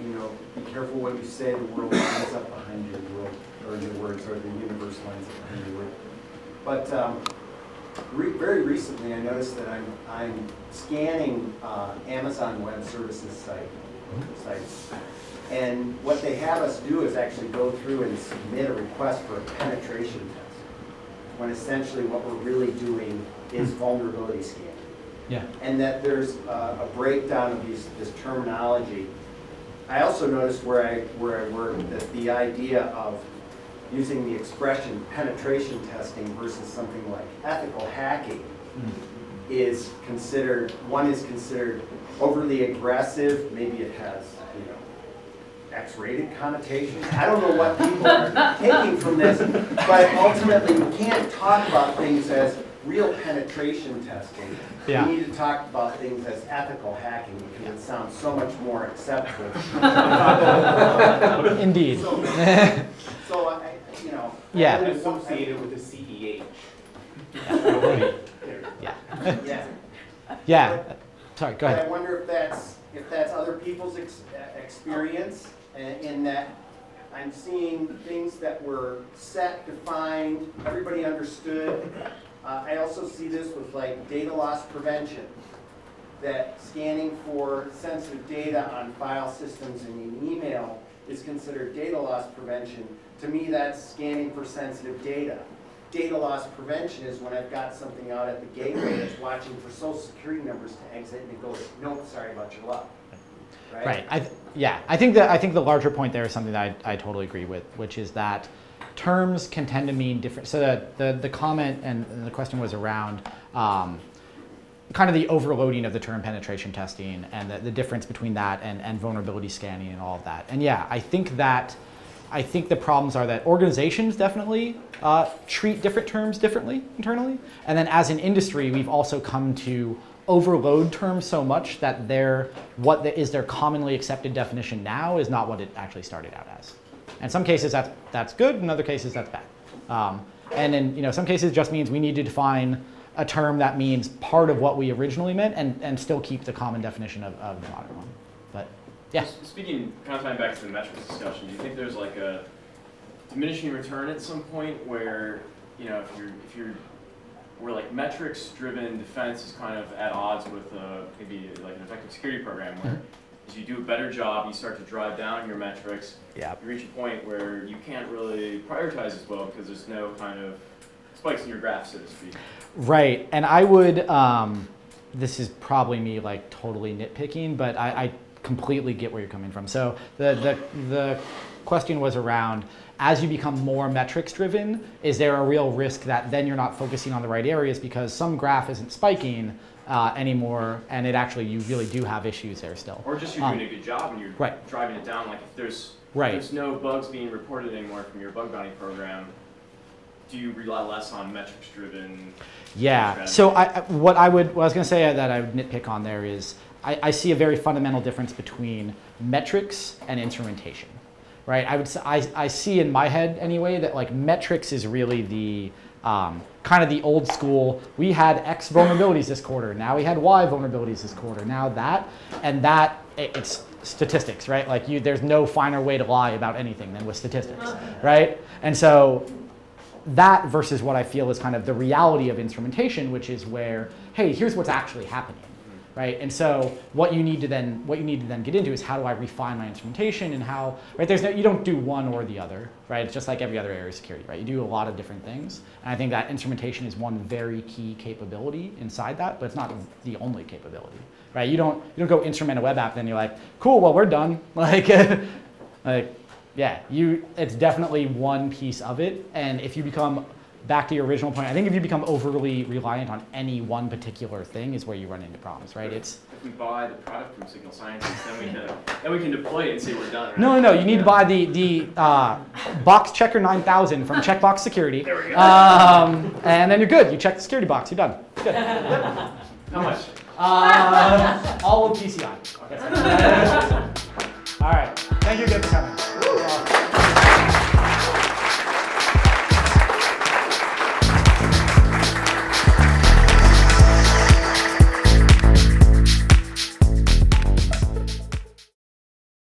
you know, be careful what you say, the world lines up behind your word, or your words, or the universe lines up behind your word. But very recently, I noticed that I'm scanning Amazon Web Services sites. And what they have us do is actually go through and submit a request for a penetration test, when essentially what we're really doing is vulnerability scanning. Yeah. And that there's a breakdown of this terminology. I also noticed where I work that the idea of using the expression penetration testing versus something like ethical hacking is considered overly aggressive. Maybe it has, you know, X-rated connotations. I don't know what people are taking from this, but ultimately we can't talk about things as real penetration testing. Yeah. We need to talk about things as ethical hacking because it sounds so much more acceptable. Indeed. So I, you know, Yeah. I Associated with the CEH. Yeah. yeah. Yeah. Sorry, go But I ahead. wonder if that's other people's experience, in that I'm seeing things that were set, defined, everybody understood. I also see this with like data loss prevention, that scanning for sensitive data on file systems and in email is considered data loss prevention. To me, that's scanning for sensitive data. Data loss prevention is when I've got something out at the gateway that's watching for social security numbers to exit and it goes, nope, sorry about your luck. Right? I think the larger point there is something that I totally agree with, which is that terms can tend to mean different. So the comment and the question was around kind of the overloading of the term penetration testing and the difference between that and vulnerability scanning and all of that. And yeah, I think the problems are that organizations definitely treat different terms differently internally. And then as an industry, we've also come to overload terms so much that their commonly accepted definition now is not what it actually started out as. In some cases that's good, in other cases that's bad. And in some cases it just means we need to define a term that means part of what we originally meant and still keep the common definition of the modern one. But yeah. Speaking, kind of tying back to the metrics discussion, do you think there's like a diminishing return at some point where, where like metrics-driven defense is kind of at odds with maybe like an effective security program where as you do a better job, you start to drive down your metrics, you reach a point where you can't really prioritize as well because there's no kind of spikes in your graph, so to speak. Right, and I would, this is probably me like totally nitpicking, but I completely get where you're coming from. So the question was around, as you become more metrics driven, is there a real risk that then you're not focusing on the right areas because some graph isn't spiking anymore, and it actually, you really do have issues there still. Or just you're doing a good job and you're driving it down. Like if there's no bugs being reported anymore from your bug bounty program, do you rely less on metrics driven? Yeah, so what I was going to say that I would nitpick on there is I see a very fundamental difference between metrics and instrumentation. Right, I see in my head anyway that like metrics is really the kind of the old school. We had X vulnerabilities this quarter. Now we had Y vulnerabilities this quarter. Now that, and that it's statistics, right? Like there's no finer way to lie about anything than with statistics, right? And so that versus what I feel is kind of the reality of instrumentation, which is where, hey, here's what's actually happening. Right, and so what you need to then get into is how do I refine my instrumentation and how, right? You don't do one or the other, right? It's just like every other area of security, right? You do a lot of different things, and I think that instrumentation is one very key capability inside that, but it's not the only capability, right? You don't go instrument a web app, then you're like, cool, well we're done, like yeah, it's definitely one piece of it, and if you become back to your original point, I think if you become overly reliant on any one particular thing is where you run into problems, right? If we buy the product from Signal Sciences, then we can deploy it and say we're done. Right? No. You need to buy the box checker 9000 from Checkbox Security. There we go. And then you're good. You check the security box. You're done. Good. How much? All of PCI. Okay. All right. Thank you again for coming.